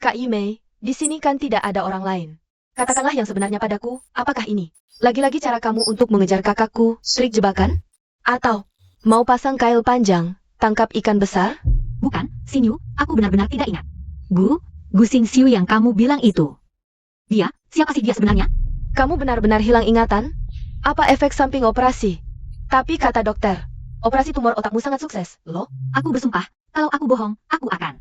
Kak Yimei, di sini kan tidak ada orang lain. Katakanlah yang sebenarnya padaku, apakah ini? Lagi-lagi cara kamu untuk mengejar kakakku, trik jebakan? Atau, mau pasang kail panjang, tangkap ikan besar? Bukan, Xingyu, aku benar-benar tidak ingat. Gu Xingxiu yang kamu bilang itu. Dia, siapa sih dia sebenarnya? Kamu benar-benar hilang ingatan? Apa efek samping operasi? Tapi kata dokter, operasi tumor otakmu sangat sukses, loh. Aku bersumpah, kalau aku bohong, aku akan.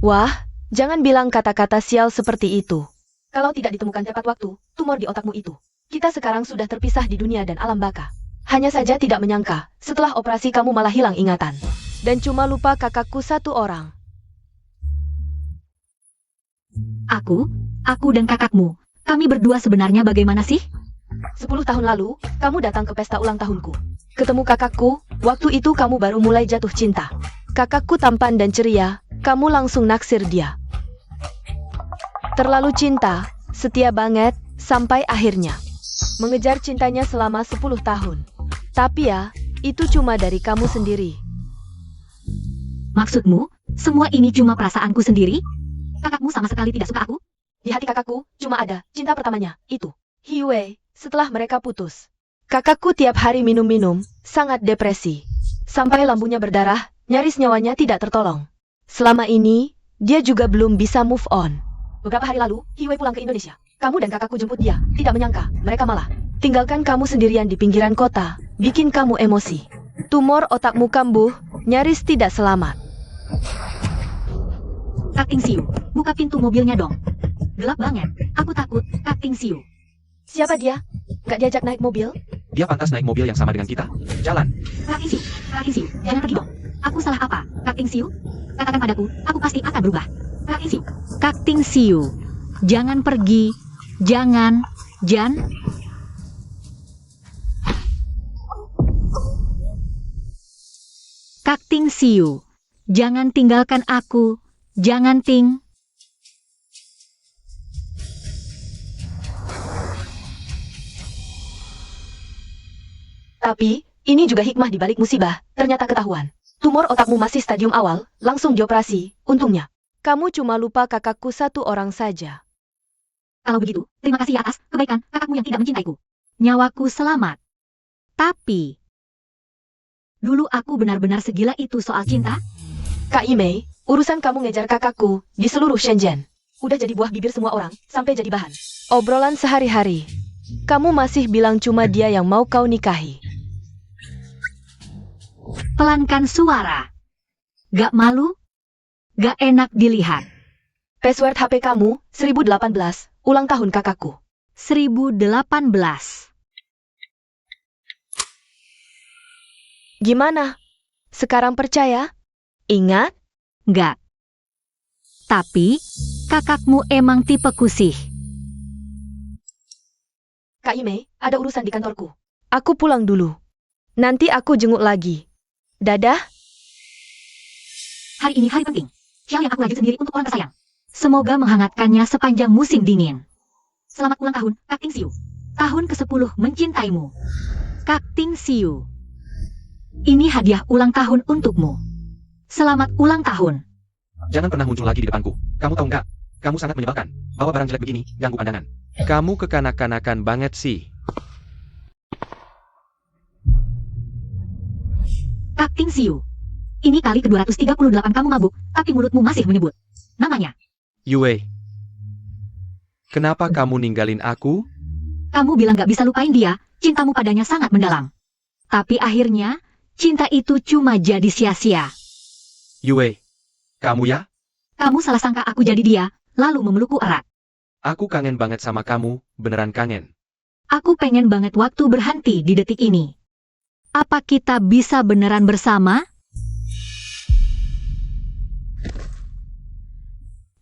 Wah, jangan bilang kata-kata sial seperti itu. Kalau tidak ditemukan tepat waktu, tumor di otakmu itu, kita sekarang sudah terpisah di dunia dan alam baka. Hanya saja tidak menyangka, setelah operasi kamu malah hilang ingatan. Dan cuma lupa kakakku satu orang. Aku dan kakakmu, kami berdua sebenarnya bagaimana sih? 10 tahun lalu, kamu datang ke pesta ulang tahunku. Ketemu kakakku, waktu itu kamu baru mulai jatuh cinta. Kakakku tampan dan ceria, kamu langsung naksir dia. Terlalu cinta, setia banget, sampai akhirnya mengejar cintanya selama 10 tahun. Tapi ya, itu cuma dari kamu sendiri. Maksudmu, semua ini cuma perasaanku sendiri? Kakakmu sama sekali tidak suka aku? Di hati kakakku, cuma ada cinta pertamanya, itu. Hiwei, setelah mereka putus. Kakakku tiap hari minum-minum, sangat depresi. Sampai lambungnya berdarah, nyaris nyawanya tidak tertolong. Selama ini, dia juga belum bisa move on. Beberapa hari lalu, Hiwei pulang ke Indonesia. Kamu dan kakakku jemput dia, tidak menyangka, mereka malah tinggalkan kamu sendirian di pinggiran kota, bikin kamu emosi. Tumor otakmu kambuh, nyaris tidak selamat. Kak Xingxiu, buka pintu mobilnya dong. Gelap banget, aku takut, Kak Xingxiu. Siapa dia? Gak diajak naik mobil? Dia pantas naik mobil yang sama dengan kita. Jalan. Kak Xingxiu, jangan pergi dong. Aku salah apa, Kak Xingxiu? Katakan padaku, aku pasti akan berubah. Kak Xingxiu, jangan pergi. Jangan. Kak Xingxiu, jangan tinggalkan aku. Jangan, Ting. Tapi, ini juga hikmah di balik musibah, ternyata ketahuan. Tumor otakmu masih stadium awal, langsung dioperasi, untungnya. Kamu cuma lupa kakakku satu orang saja. Kalau begitu, terima kasih atas kebaikan kakakmu yang tidak mencintaiku. Nyawaku selamat. Tapi, dulu aku benar-benar segila itu soal cinta. Kak Yimei, urusan kamu ngejar kakakku di seluruh Shenzhen udah jadi buah bibir semua orang, sampai jadi bahan obrolan sehari-hari. Kamu masih bilang cuma dia yang mau kau nikahi. Pelankan suara. Gak malu? Gak enak dilihat. Password HP kamu, 1018, ulang tahun kakakku. 1018. Gimana? Sekarang percaya? Ingat? Enggak. Tapi, kakakmu emang tipe kusih. Kak Yimei, ada urusan di kantorku. Aku pulang dulu. Nanti aku jenguk lagi. Dadah. Hari ini hari penting. Siang yang aku lanjut sendiri untuk orang tersayang. Semoga menghangatkannya sepanjang musim dingin. Selamat ulang tahun, Kak Xingxiu. Tahun ke-10 mencintaimu. Kak Xingxiu. Ini hadiah ulang tahun untukmu. Selamat ulang tahun. Jangan pernah muncul lagi di depanku. Kamu tahu nggak? Kamu sangat menyebalkan. Bawa barang jelek begini, ganggu pandangan. Kamu kekanak-kanakan banget sih. Kak Xingxiu. Ini kali ke-238 kamu mabuk, tapi mulutmu masih menyebut namanya. Yue. Kenapa kamu ninggalin aku? Kamu bilang gak bisa lupain dia, cintamu padanya sangat mendalam. Tapi akhirnya, cinta itu cuma jadi sia-sia. Yue, kamu ya? Kamu salah sangka aku jadi dia, lalu memelukku erat. Aku kangen banget sama kamu, beneran kangen. Aku pengen banget waktu berhenti di detik ini. Apa kita bisa beneran bersama?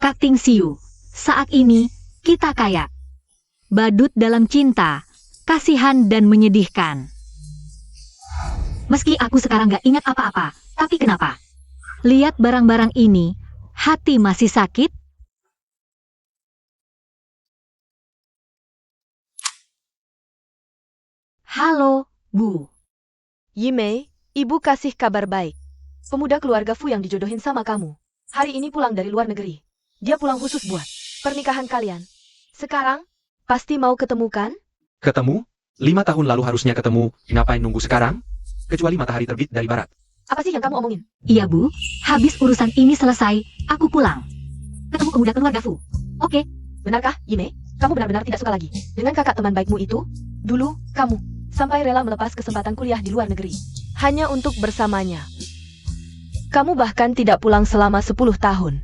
Kak Xingxiu, saat ini, kita kaya. Badut dalam cinta, kasihan dan menyedihkan. Meski aku sekarang gak ingat apa-apa, tapi kenapa? Lihat barang-barang ini, hati masih sakit? Halo, Bu. Yimei, ibu kasih kabar baik. Pemuda keluarga Fu yang dijodohin sama kamu. Hari ini pulang dari luar negeri. Dia pulang khusus buat pernikahan kalian. Sekarang, pasti mau ketemu kan? Ketemu? 5 tahun lalu harusnya ketemu, ngapain nunggu sekarang? Kecuali matahari terbit dari barat. Apa sih yang kamu omongin? Iya Bu, habis urusan ini selesai, aku pulang. Ketemu pemuda keluarga Fu. Oke, Benarkah, Yime? Kamu benar-benar tidak suka lagi dengan kakak teman baikmu itu? Dulu, kamu sampai rela melepas kesempatan kuliah di luar negeri hanya untuk bersamanya. Kamu bahkan tidak pulang selama 10 tahun.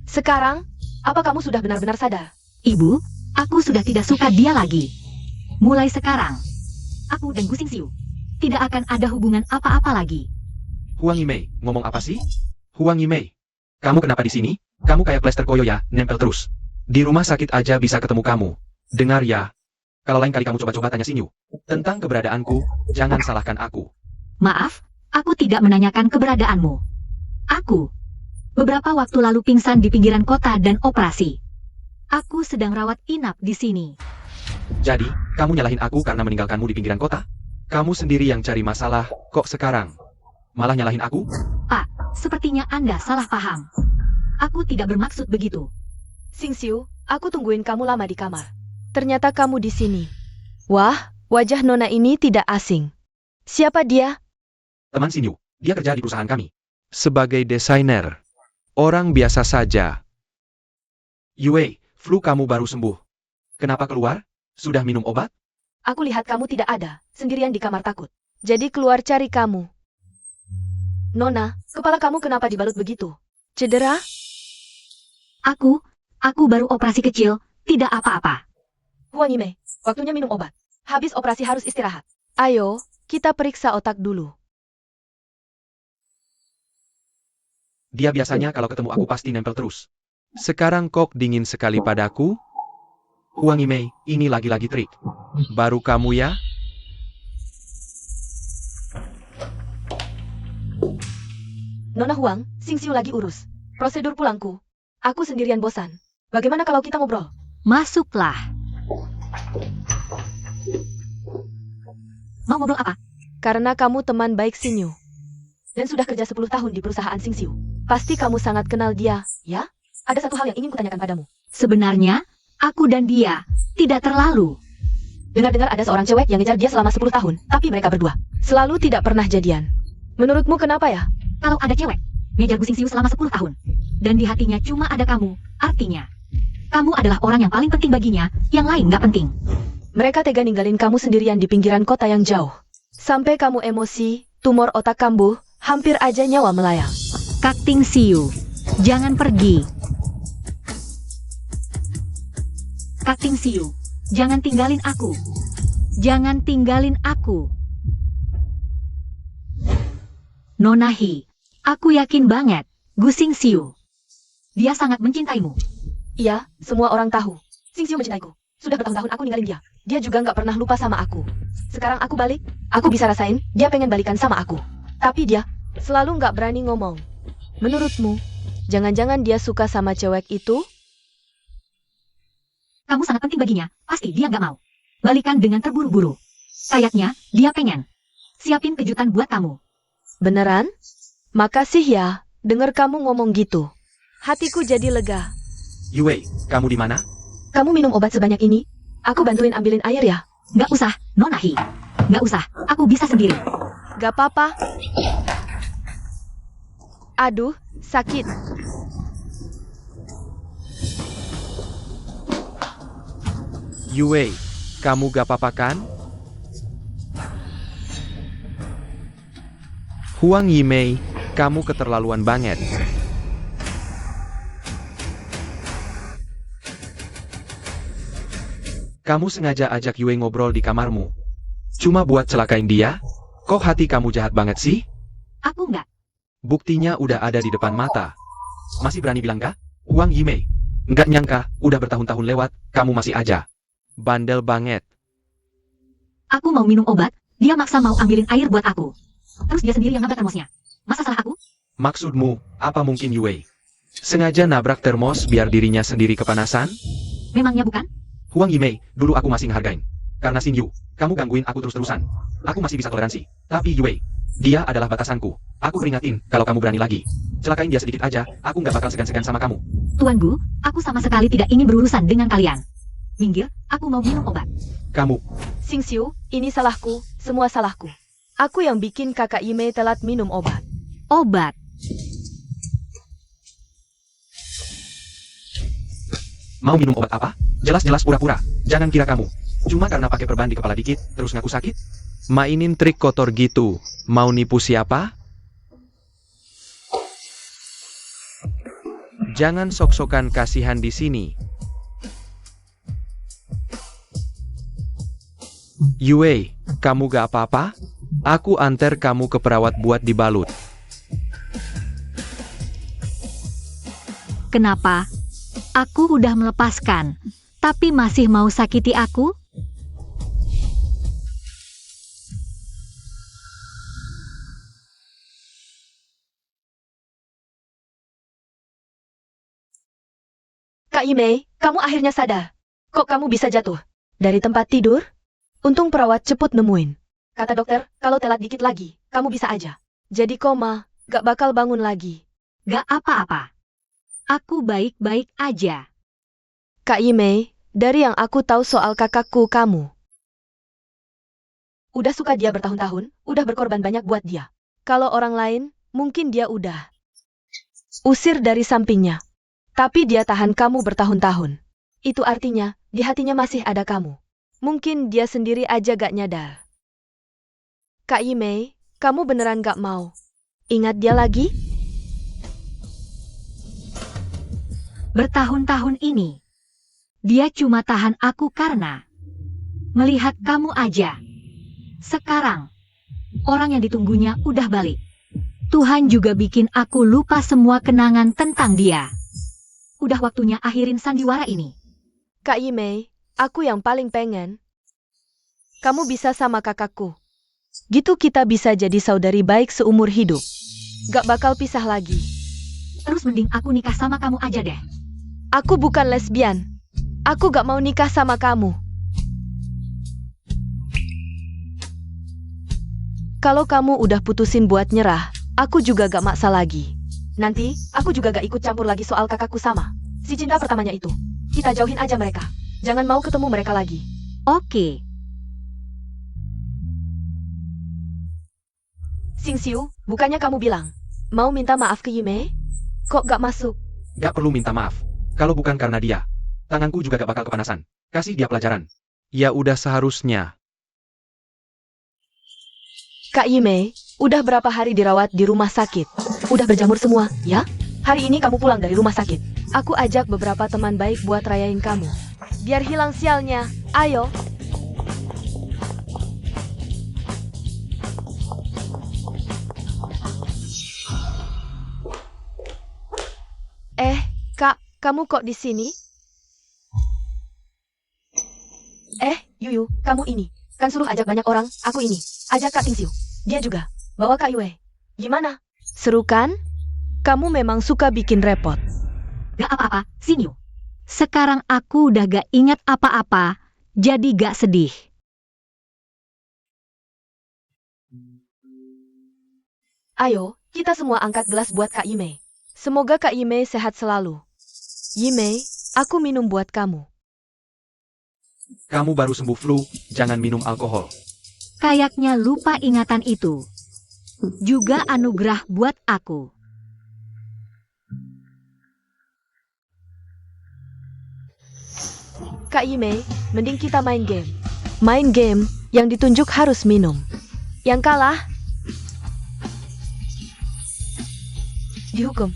Sekarang, apa kamu sudah benar-benar sadar? Ibu, aku sudah tidak suka dia lagi. Mulai sekarang, aku dan Gu Xingxiu tidak akan ada hubungan apa-apa lagi. Huang Yimei, ngomong apa sih? Huang Yimei, kamu kenapa di sini? Kamu kayak plester koyo ya, nempel terus. Di rumah sakit aja bisa ketemu kamu. Dengar ya. Kalau lain kali kamu coba-coba tanya Sinyu tentang keberadaanku, jangan salahkan aku. Maaf, aku tidak menanyakan keberadaanmu. Aku beberapa waktu lalu pingsan di pinggiran kota dan operasi. Aku sedang rawat inap di sini. Jadi, kamu nyalahin aku karena meninggalkanmu di pinggiran kota? Kamu sendiri yang cari masalah, kok sekarang malah nyalahin aku? Pak, sepertinya Anda salah paham. Aku tidak bermaksud begitu. Xingxiu, aku tungguin kamu lama di kamar. Ternyata kamu di sini. Wah, wajah Nona ini tidak asing. Siapa dia? Teman Sinyu, dia kerja di perusahaan kami. Sebagai desainer, orang biasa saja. Yue, flu kamu baru sembuh. Kenapa keluar? Sudah minum obat? Aku lihat kamu tidak ada, sendirian di kamar takut. Jadi keluar cari kamu. Nona, kepala kamu kenapa dibalut begitu? Cedera? Aku baru operasi kecil, tidak apa-apa. Huang Yimei, waktunya minum obat. Habis operasi harus istirahat. Ayo, kita periksa otak dulu. Dia biasanya kalau ketemu aku pasti nempel terus. Sekarang kok dingin sekali padaku? Huang Yimei, ini lagi-lagi trik. Baru kamu ya? Nona Huang, Xingxiu lagi urus prosedur pulangku. Aku sendirian bosan. Bagaimana kalau kita ngobrol? Masuklah. Mau ngobrol apa? Karena kamu teman baik Sinyu. Dan sudah kerja 10 tahun di perusahaan Xingxiu. Pasti kamu sangat kenal dia, ya? Ada satu hal yang ingin kutanyakan padamu. Sebenarnya, aku dan dia tidak terlalu. Dengar-dengar ada seorang cewek yang ngejar dia selama 10 tahun, tapi mereka berdua selalu tidak pernah jadian. Menurutmu kenapa ya? Kalau ada cewek, ngejar Gu Xingxiu selama 10 tahun, dan di hatinya cuma ada kamu, artinya, kamu adalah orang yang paling penting baginya, yang lain nggak penting. Mereka tega ninggalin kamu sendirian di pinggiran kota yang jauh. Sampai kamu emosi, tumor otak kambuh, hampir aja nyawa melayang. Kak Xingxiu, jangan pergi. Kak Xingxiu, jangan tinggalin aku. Jangan tinggalin aku. Nona He, aku yakin banget, Gu Xingxiu. Dia sangat mencintaimu. Iya, semua orang tahu. Xingxiu mencintaiku. Sudah bertahun-tahun aku ninggalin dia. Dia juga nggak pernah lupa sama aku. Sekarang aku balik, aku bisa rasain dia pengen balikan sama aku. Tapi dia selalu nggak berani ngomong. Menurutmu, jangan-jangan dia suka sama cewek itu? Kamu sangat penting baginya, pasti dia nggak mau. Balikan dengan terburu-buru. Kayaknya dia pengen. Siapin kejutan buat kamu. Beneran? Makasih ya, denger kamu ngomong gitu. Hatiku jadi lega. Yue, kamu di mana? Kamu minum obat sebanyak ini? Aku bantuin ambilin air ya? Nggak usah, Nona He. Nggak usah, aku bisa sendiri. Gak apa-apa. Aduh, sakit. Yue, kamu gak apa-apa kan? Huang Yimei, kamu keterlaluan banget. Kamu sengaja ajak Yue ngobrol di kamarmu. Cuma buat celakain dia? Kok hati kamu jahat banget sih? Aku nggak. Buktinya udah ada di depan mata. Masih berani bilang gak? Huang Yimei. Nggak nyangka, udah bertahun-tahun lewat, kamu masih aja. Bandel banget. Aku mau minum obat, dia maksa mau ambilin air buat aku. Terus dia sendiri yang nabrak termosnya. Masa salah aku? Maksudmu, apa mungkin Yue? Sengaja nabrak termos biar dirinya sendiri kepanasan? Memangnya bukan? Huang Yimei, dulu aku masih ngehargain. Karena Xin Yu, kamu gangguin aku terus-terusan. Aku masih bisa toleransi. Tapi Yue, dia adalah batasanku. Aku peringatin, kalau kamu berani lagi. Celakain dia sedikit aja, aku nggak bakal segan-segan sama kamu. Tuan Gu, aku sama sekali tidak ingin berurusan dengan kalian. Minggir, aku mau minum obat. Kamu, Xing Xiu, ini salahku, semua salahku. Aku yang bikin kakak Yimei telat minum obat. Obat. mau minum obat apa? Jelas-jelas pura-pura. Jangan kira kamu. Cuma karena pakai perban di kepala dikit, terus ngaku sakit? Mainin trik kotor gitu. Mau nipu siapa? Jangan sok-sokan kasihan di sini. Yue, kamu gak apa-apa? Aku antar kamu ke perawat buat dibalut. Kenapa? Aku udah melepaskan, tapi masih mau sakiti aku? Kak Yimei, kamu akhirnya sadar. Kok kamu bisa jatuh? Dari tempat tidur? Untung perawat cepet nemuin. Kata dokter, kalau telat dikit lagi, kamu bisa aja. Jadi koma, gak bakal bangun lagi. Gak apa-apa. Aku baik-baik aja. Kak Yimei, dari yang aku tahu soal kakakku kamu. Udah suka dia bertahun-tahun, udah berkorban banyak buat dia. Kalau orang lain, mungkin dia udah usir dari sampingnya. Tapi dia tahan kamu bertahun-tahun. Itu artinya, di hatinya masih ada kamu. Mungkin dia sendiri aja gak nyadar. Kak Yimei, kamu beneran gak mau ingat dia lagi? Bertahun-tahun ini, dia cuma tahan aku karena melihat kamu aja. Sekarang, orang yang ditunggunya udah balik. Tuhan juga bikin aku lupa semua kenangan tentang dia. Udah waktunya akhirin sandiwara ini. Kak Yimei, aku yang paling pengen kamu bisa sama kakakku. Gitu kita bisa jadi saudari baik seumur hidup. Gak bakal pisah lagi. Terus mending aku nikah sama kamu aja deh. Aku bukan lesbian. Aku gak mau nikah sama kamu. Kalau kamu udah putusin buat nyerah, aku juga gak maksa lagi. Nanti, aku juga gak ikut campur lagi soal kakakku sama si cinta pertamanya itu. Kita jauhin aja mereka. Jangan mau ketemu mereka lagi. Oke. Xing Xiu, bukannya kamu bilang mau minta maaf ke Yimei? Kok gak masuk? Gak perlu minta maaf. Kalau bukan karena dia, tanganku juga gak bakal kepanasan. Kasih dia pelajaran. Ya udah seharusnya. Kak Yimei, udah berapa hari dirawat di rumah sakit? Udah berjamur semua, ya? Hari ini kamu pulang dari rumah sakit. Aku ajak beberapa teman baik buat rayain kamu. Biar hilang sialnya. Ayo. Kak, kamu kok di sini? Yuyu, kamu ini. Kan suruh ajak banyak orang, aku ini. Ajak Kak Xing Xiu. Dia juga. Bawa Kak Yue. Gimana? Seru kan? Kamu memang suka bikin repot. Gak apa-apa, Sinyu. Sekarang aku udah gak ingat apa-apa, jadi gak sedih. Ayo, kita semua angkat gelas buat Kak Yimei. Semoga Kak Yimei sehat selalu. Yimei, aku minum buat kamu. Kamu baru sembuh flu, jangan minum alkohol. Kayaknya lupa ingatan itu. Juga anugerah buat aku. Kak Yimei, mending kita main game. Main game, yang ditunjuk harus minum. Yang kalah dihukum.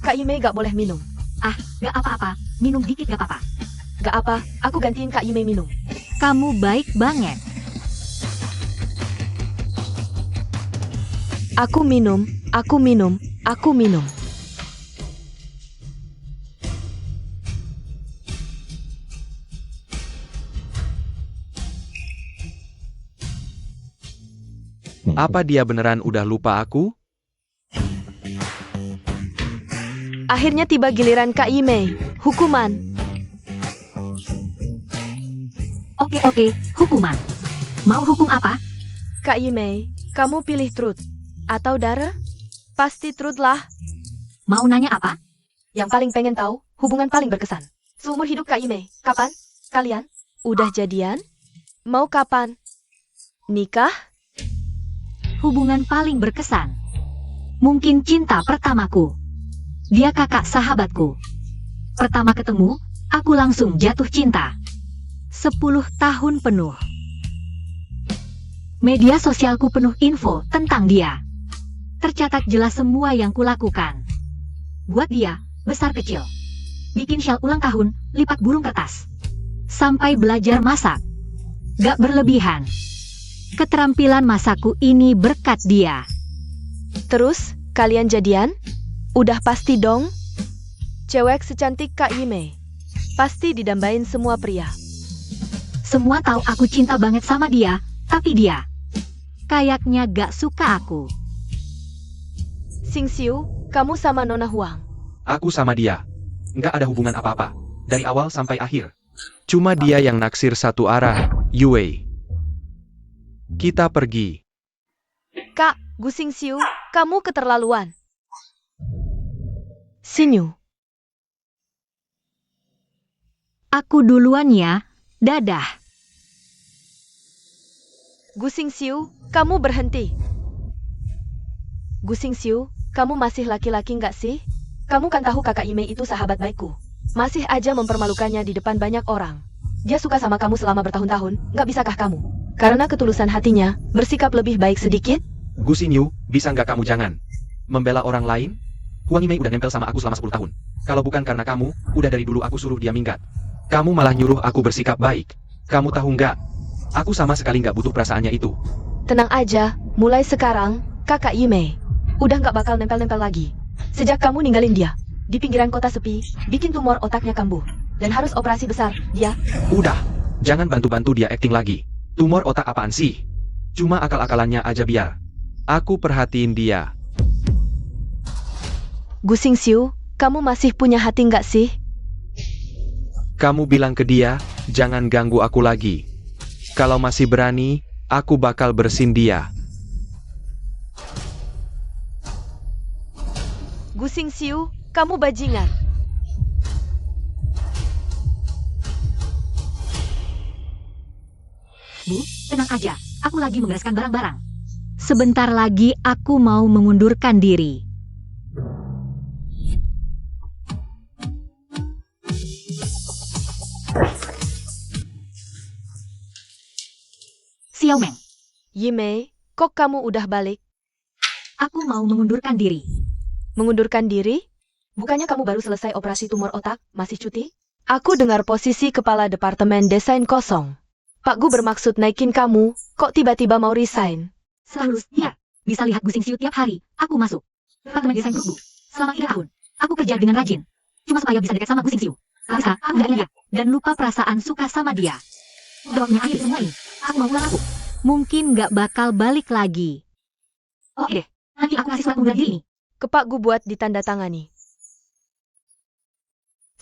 Kak Yimei gak boleh minum. Ah, gak apa-apa. Minum dikit gak apa-apa. Gak apa, aku gantiin Kak Yimei minum. Kamu baik banget. Aku minum, aku minum, aku minum. Apa dia beneran udah lupa aku? Akhirnya tiba giliran Kak Yimei. Hukuman. Oh, Oke, hukuman. Mau hukum apa? Kak Yimei, kamu pilih truth atau dare? Pasti truth lah. Mau nanya apa? Yang paling pengen tahu, hubungan paling berkesan. Seumur hidup Kak Yimei, kapan? Kalian? Udah jadian? Mau kapan? Nikah? Hubungan paling berkesan. Mungkin cinta pertamaku. Dia kakak sahabatku. Pertama ketemu, aku langsung jatuh cinta. 10 tahun penuh. Media sosialku penuh info tentang dia. Tercatat jelas semua yang kulakukan. Buat dia, besar kecil. Bikin syal ulang tahun, lipat burung kertas. Sampai belajar masak. Gak berlebihan. Keterampilan masakku ini berkat dia. Terus, kalian jadian? Udah pasti dong? Cewek secantik Kak Yimei. Pasti didambain semua pria. Semua tahu aku cinta banget sama dia, tapi dia kayaknya gak suka aku. Xing Xiu, kamu sama Nona Huang. Aku sama dia. Nggak ada hubungan apa-apa. Dari awal sampai akhir. Cuma dia yang naksir satu arah, Yue. Kita pergi. Kak, Gu Xing Xiu, kamu keterlaluan. Sinyu. Aku duluan ya, dadah. Gu Xing Xiu, kamu berhenti. Gu Xing Xiu, kamu masih laki-laki nggak sih? Kamu kan tahu kakak Yimei itu sahabat baikku. Masih aja mempermalukannya di depan banyak orang. Dia suka sama kamu selama bertahun-tahun, nggak bisakah kamu? Karena ketulusan hatinya, bersikap lebih baik sedikit? Gu Xinyu, bisa nggak kamu jangan membela orang lain? Huang Yimei udah nempel sama aku selama 10 tahun. Kalau bukan karena kamu, udah dari dulu aku suruh dia minggat. Kamu malah nyuruh aku bersikap baik. Kamu tahu nggak? Aku sama sekali nggak butuh perasaannya itu. Tenang aja, mulai sekarang, kakak Yimei udah nggak bakal nempel-nempel lagi. Sejak kamu ninggalin dia, di pinggiran kota sepi, bikin tumor otaknya kambuh. Dan harus operasi besar, dia... Udah, jangan bantu-bantu dia acting lagi. Tumor otak apaan sih? Cuma akal-akalannya aja biar. Aku perhatiin dia. Gu Xing Xiu, kamu masih punya hati nggak sih? Kamu bilang ke dia, jangan ganggu aku lagi. Kalau masih berani, aku bakal bersin dia. Gu Xing Xiu, kamu bajingan. Bu, tenang aja, aku lagi membereskan barang-barang. Sebentar lagi aku mau mengundurkan diri. Xiao Meng, Yimei, kok kamu udah balik? aku mau mengundurkan diri. Mengundurkan diri? Bukannya kamu baru selesai operasi tumor otak, masih cuti? Aku dengar posisi kepala departemen desain kosong. Pak Gu bermaksud naikin kamu, kok tiba-tiba mau resign? Seharusnya, bisa lihat Gu Xing Xiu tiap hari, aku masuk departemen desain grup Bu. Selama 3 tahun, aku kerja dengan rajin. Cuma supaya bisa dekat sama Gu Xing Xiu. Bisa, aku gak lihat, dan lupa perasaan suka sama dia. Udah waktunya akhir semua ini, aku mau pulang aku. Mungkin gak bakal balik lagi. Oke, nanti aku kasih surat pengunduran diri ini. Ke Pak Gu buat ditandatangani.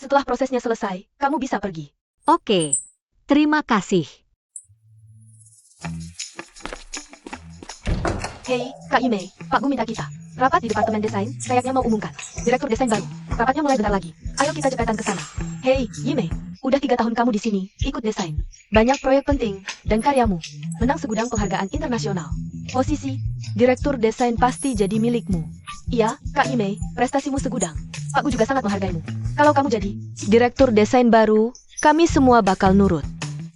Setelah prosesnya selesai, kamu bisa pergi. Oke, terima kasih. Hei, Kak Yimei, Pak Gu minta kita. Rapat di departemen desain, kayaknya mau umumkan. Direktur desain baru. Rapatnya mulai bentar lagi. Ayo kita cepetan ke sana. Hei, Yimei, udah 3 tahun kamu di sini, ikut desain. Banyak proyek penting, dan karyamu menang segudang penghargaan internasional. Posisi, direktur desain pasti jadi milikmu. Iya, Kak Yimei, prestasimu segudang. Pak Gu juga sangat menghargaimu. Kalau kamu jadi direktur desain baru, kami semua bakal nurut.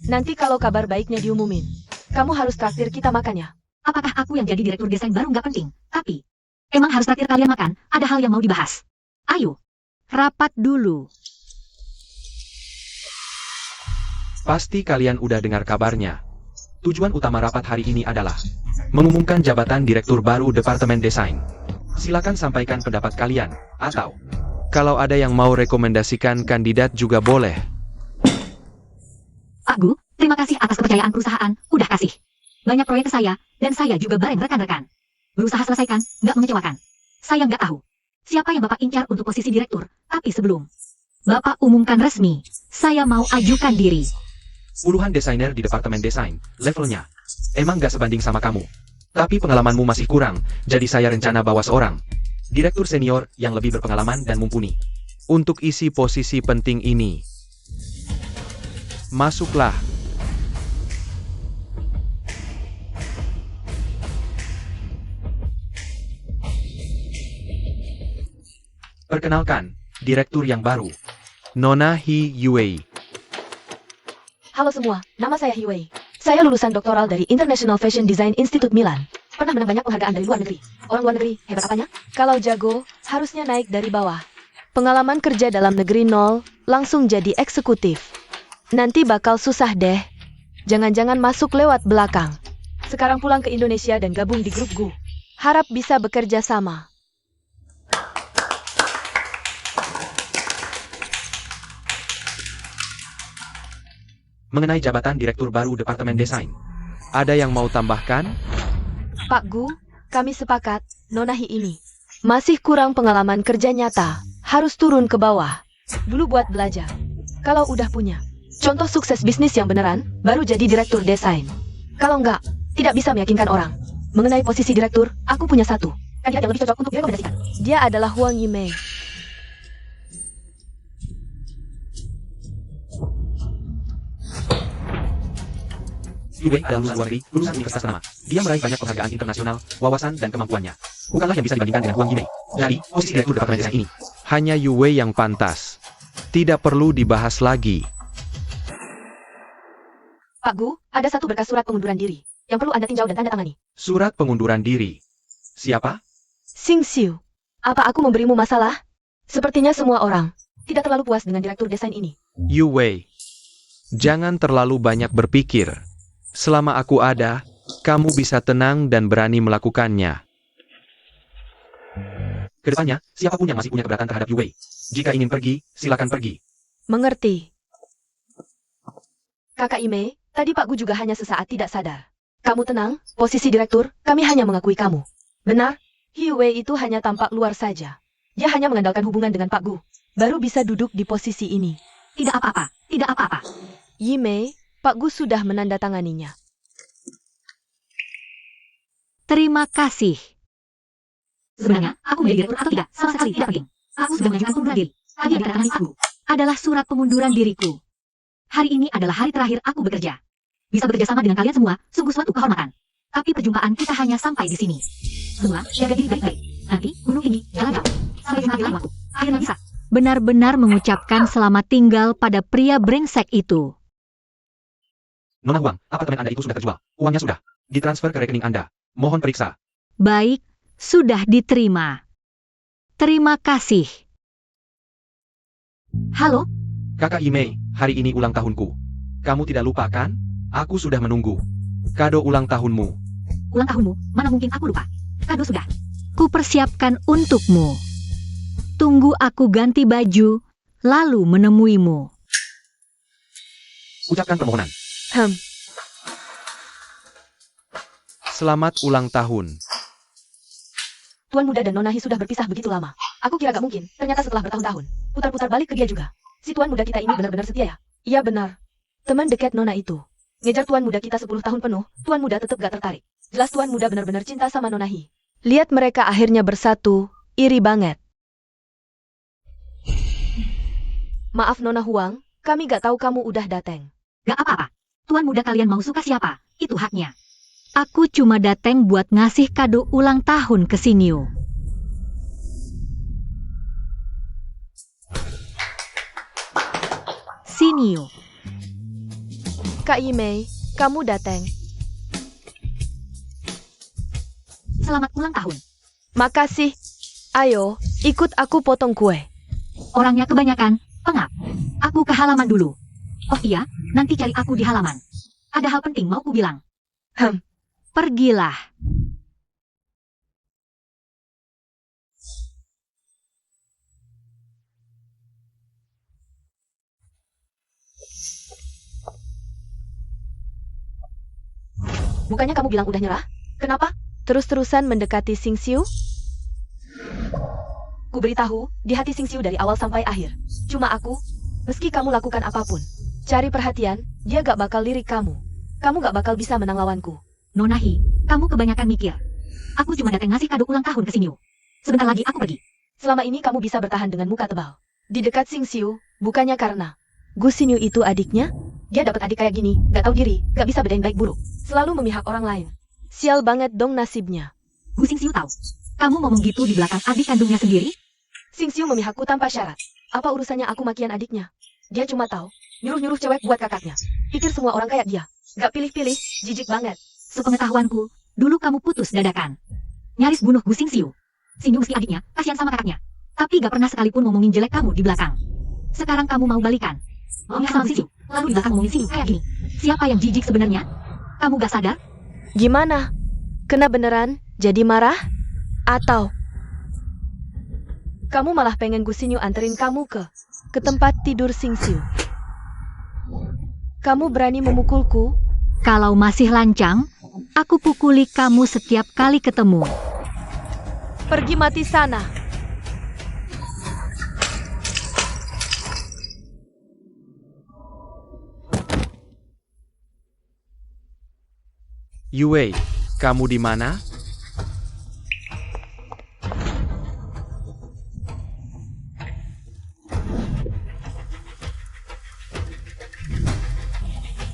Nanti kalau kabar baiknya diumumin, kamu harus traktir kita makannya. Apakah aku yang jadi direktur desain baru nggak penting? Tapi, emang harus traktir kalian makan, ada hal yang mau dibahas. Ayo, rapat dulu. Pasti kalian udah dengar kabarnya. Tujuan utama rapat hari ini adalah mengumumkan jabatan direktur baru Departemen Desain. Silakan sampaikan pendapat kalian, atau Kalau ada yang mau rekomendasikan kandidat juga boleh. Pak Gu, terima kasih atas kepercayaan perusahaan, udah kasih banyak proyek ke saya, dan saya juga bareng rekan-rekan. Berusaha selesaikan, nggak mengecewakan. Saya nggak tahu siapa yang Bapak incar untuk posisi direktur, tapi sebelum Bapak umumkan resmi, saya mau ajukan diri. Puluhan desainer di departemen desain, levelnya emang gak sebanding sama kamu. Tapi pengalamanmu masih kurang, jadi saya rencana bawa seorang direktur senior yang lebih berpengalaman dan mumpuni. Untuk isi posisi penting ini, masuklah. Perkenalkan, direktur yang baru. Nona He Yue. Halo semua, nama saya Hiwei. Saya lulusan doktoral dari International Fashion Design Institute Milan. Pernah menang banyak penghargaan dari luar negeri. Orang luar negeri, hebat apanya? Kalau jago, harusnya naik dari bawah. Pengalaman kerja dalam negeri nol, langsung jadi eksekutif. Nanti bakal susah deh. Jangan-jangan masuk lewat belakang. Sekarang pulang ke Indonesia dan gabung di grup GU. Harap bisa bekerja sama. Mengenai jabatan direktur baru departemen desain. Ada yang mau tambahkan? Pak Gu, kami sepakat, Nona Hi ini masih kurang pengalaman kerja nyata, harus turun ke bawah. Dulu buat belajar. Kalau udah punya contoh sukses bisnis yang beneran, baru jadi direktur desain. Kalau enggak, tidak bisa meyakinkan orang. Mengenai posisi direktur, aku punya satu kandidat yang lebih cocok untuk direkomendasikan. Dia adalah Huang Yimei. Yue adalah lulusan luar negeri, lulusan universitas ternama. Dia meraih banyak penghargaan internasional, wawasan dan kemampuannya bukanlah yang bisa dibandingkan dengan Huang Yimei. Jadi, posisi direktur departemen desain ini Hanya Yue yang pantas. Tidak perlu dibahas lagi. Pak Gu, ada satu berkas surat pengunduran diri yang perlu Anda tinjau dan tanda tangani. surat pengunduran diri. Siapa? Xing Xiu, apa aku memberimu masalah? Sepertinya semua orang tidak terlalu puas dengan direktur desain ini. Yue, jangan terlalu banyak berpikir. Selama aku ada, kamu bisa tenang dan berani melakukannya. Kedepannya, siapapun yang masih punya keberatan terhadap Yue, jika ingin pergi, silakan pergi. Mengerti. Kakak Ime, tadi Pak Gu juga hanya sesaat tidak sadar. Kamu tenang, posisi direktur, kami hanya mengakui kamu. Benar, Hiwei itu hanya tampak luar saja. Dia hanya mengandalkan hubungan dengan Pak Gu, baru bisa duduk di posisi ini. Tidak apa-apa, tidak apa-apa. Yime, Pak Gu sudah menandatanganinya. Terima kasih. Sebenarnya, aku menjadi direktur atau tidak, sama sekali tidak penting. Aku sudah mengajukan pengunduran diri. Tadi yang ditandatangani aku adalah surat pengunduran diriku. Hari ini adalah hari terakhir aku bekerja. Bisa bekerja sama dengan kalian semua, sungguh suatu kehormatan. Tapi perjumpaan kita hanya sampai di sini. Semua, jaga diri baik-baik. Nanti, gunung ini, jangan jauh. Sampai jumpa di lain waktu. Akhirnya bisa. Benar-benar mengucapkan selamat tinggal pada pria brengsek itu. Nona Huang, apartemen Anda itu sudah terjual. Uangnya sudah ditransfer ke rekening Anda. Mohon periksa. Baik, sudah diterima. Terima kasih. Halo, Kakak Imei, hari ini ulang tahunku. Kamu tidak lupa kan? Aku sudah menunggu. Kado ulang tahunmu. ulang tahunmu, mana mungkin aku lupa. Kado sudah. Kupersiapkan untukmu. Tunggu aku ganti baju, lalu menemuimu. Ucapkan permohonan. Selamat ulang tahun. Tuan Muda dan Nona Hi sudah berpisah begitu lama. Aku kira gak mungkin, ternyata setelah bertahun-tahun. Putar-putar balik ke dia juga. Si Tuan Muda kita ini benar-benar setia ya? Iya benar. Teman dekat Nona itu. Ngejar Tuan Muda kita 10 tahun penuh, Tuan Muda tetap gak tertarik. Jelas Tuan Muda benar-benar cinta sama Nona Hi. Lihat mereka akhirnya bersatu, iri banget. Maaf Nona Huang, kami gak tahu kamu udah dateng. Gak apa-apa. Tuan muda kalian mau suka siapa, itu haknya. Aku cuma dateng buat ngasih kado ulang tahun ke Sinyu. Sinyu. Kak Yimei, kamu dateng. Selamat ulang tahun. Makasih. Ayo, ikut aku potong kue. Orangnya kebanyakan, pengap. Aku ke halaman dulu. Oh iya, nanti cari aku di halaman. Ada hal penting mau ku bilang. Pergilah. Bukannya kamu bilang udah nyerah? Kenapa? Terus-terusan mendekati Xing Xiu? Ku beritahu, di hati Xing Xiu dari awal sampai akhir. Cuma aku, meski kamu lakukan apapun, cari perhatian, Dia gak bakal lirik kamu. Kamu gak bakal bisa menang lawanku. Nona Hi, kamu kebanyakan mikir. Aku cuma datang ngasih kado ulang tahun ke Xingyu. Sebentar lagi aku pergi. Selama ini kamu bisa bertahan dengan muka tebal. Di dekat Xingxiu, bukannya karena Gu Xingyu itu adiknya? Dia dapat adik kayak gini, gak tahu diri, gak bisa bedain baik buruk. Selalu memihak orang lain. Sial banget dong nasibnya. Gu Xingxiu tahu. Kamu ngomong gitu di belakang adik kandungnya sendiri? Xingxiu memihakku tanpa syarat. Apa urusannya aku makian adiknya? Dia cuma tahu, nyuruh-nyuruh cewek buat kakaknya. Pikir semua orang kayak dia. Gak pilih-pilih, jijik banget. Sepengetahuanku, dulu kamu putus dadakan. Nyaris bunuh Gu Xingxiu. Xingyu meski adiknya, kasihan sama kakaknya. Tapi gak pernah sekalipun ngomongin jelek kamu di belakang. Sekarang kamu mau balikan. Maunya sama Xingyu, lalu di belakang ngomongin Xingyu kayak gini. Siapa yang jijik sebenarnya? Kamu gak sadar? Gimana? Kena beneran? Jadi marah? Atau kamu malah pengen Gu Xingyu anterin kamu ke tempat tidur Xingxiu? Kamu berani memukulku? Kalau masih lancang, aku pukuli kamu setiap kali ketemu. Pergi mati sana. Yue, kamu di mana?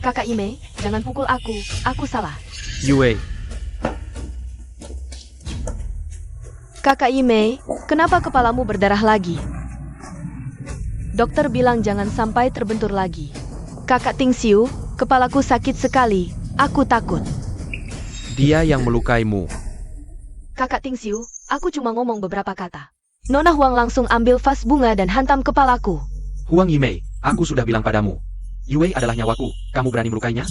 Kakak Ime, jangan pukul aku salah. Yue, Kakak Ime, kenapa kepalamu berdarah lagi? Dokter bilang jangan sampai terbentur lagi. Kakak Tingxiu, kepalaku sakit sekali, aku takut. dia yang melukaimu. Kakak Tingxiu, aku cuma ngomong beberapa kata. Nona Huang langsung ambil vas bunga dan hantam kepalaku. Huang Yimei, aku sudah bilang padamu. Yue adalah nyawaku, kamu berani melukainya?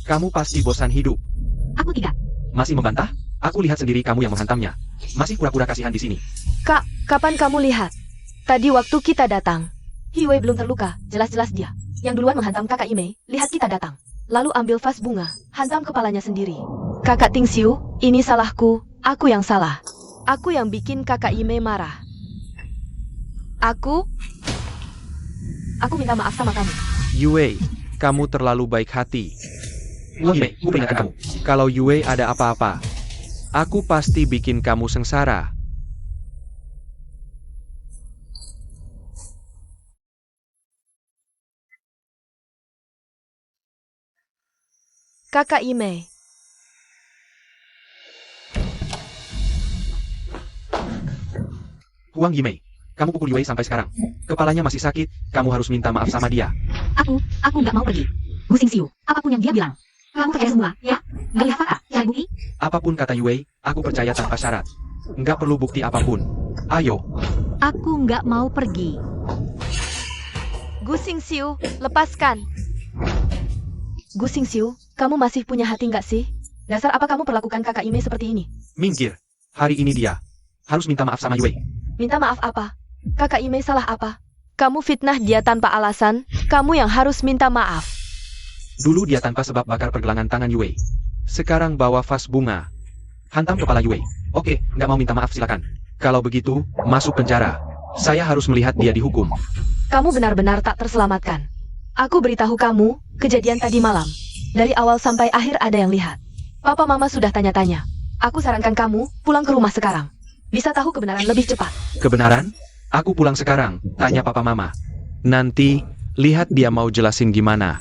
Kamu pasti bosan hidup. Aku tidak. Masih membantah? Aku lihat sendiri kamu yang menghantamnya. Masih pura-pura kasihan di sini. Kak, kapan kamu lihat? Tadi waktu kita datang. Hiwei belum terluka, jelas-jelas dia. Yang duluan menghantam kakak Ime, lihat kita datang. Lalu ambil vas bunga, hantam kepalanya sendiri. Kakak Tingxiu, ini salahku, aku yang salah. Aku yang bikin kakak Ime marah. Aku minta maaf sama kamu. Yue, kamu terlalu baik hati. Huang Yimei, aku peringatkan kamu. Kalau Yue ada apa-apa, aku pasti bikin kamu sengsara. Kakak Ime, Huang Yimei, kamu pukul Yue sampai sekarang. Kepalanya masih sakit, kamu harus minta maaf sama dia. Aku nggak mau pergi. Gu Xingxiu, apapun yang dia bilang. Kamu percaya semua, ya? Nggak lihat fakta, cari bukti. Apapun kata Yue, aku percaya tanpa syarat. Nggak perlu bukti apapun. Ayo. Aku nggak mau pergi. Gu Xingxiu, lepaskan. Gu Xingxiu, kamu masih punya hati nggak sih? Dasar apa kamu perlakukan kakak Ime seperti ini? Minggir. Hari ini dia harus minta maaf sama Yue. Minta maaf apa? Kakak Ime salah apa? Kamu fitnah dia tanpa alasan, kamu yang harus minta maaf. Dulu dia tanpa sebab bakar pergelangan tangan Yue. Sekarang bawa vas bunga. Hantam kepala Yue. Oke, nggak mau minta maaf silakan. Kalau begitu, masuk penjara. Saya harus melihat dia dihukum. Kamu benar-benar tak terselamatkan. Aku beritahu kamu, kejadian tadi malam. Dari awal sampai akhir ada yang lihat. Papa Mama sudah tanya-tanya. Aku sarankan kamu pulang ke rumah sekarang. Bisa tahu kebenaran lebih cepat. Kebenaran? Aku pulang sekarang, tanya papa mama. Nanti, lihat dia mau jelasin gimana.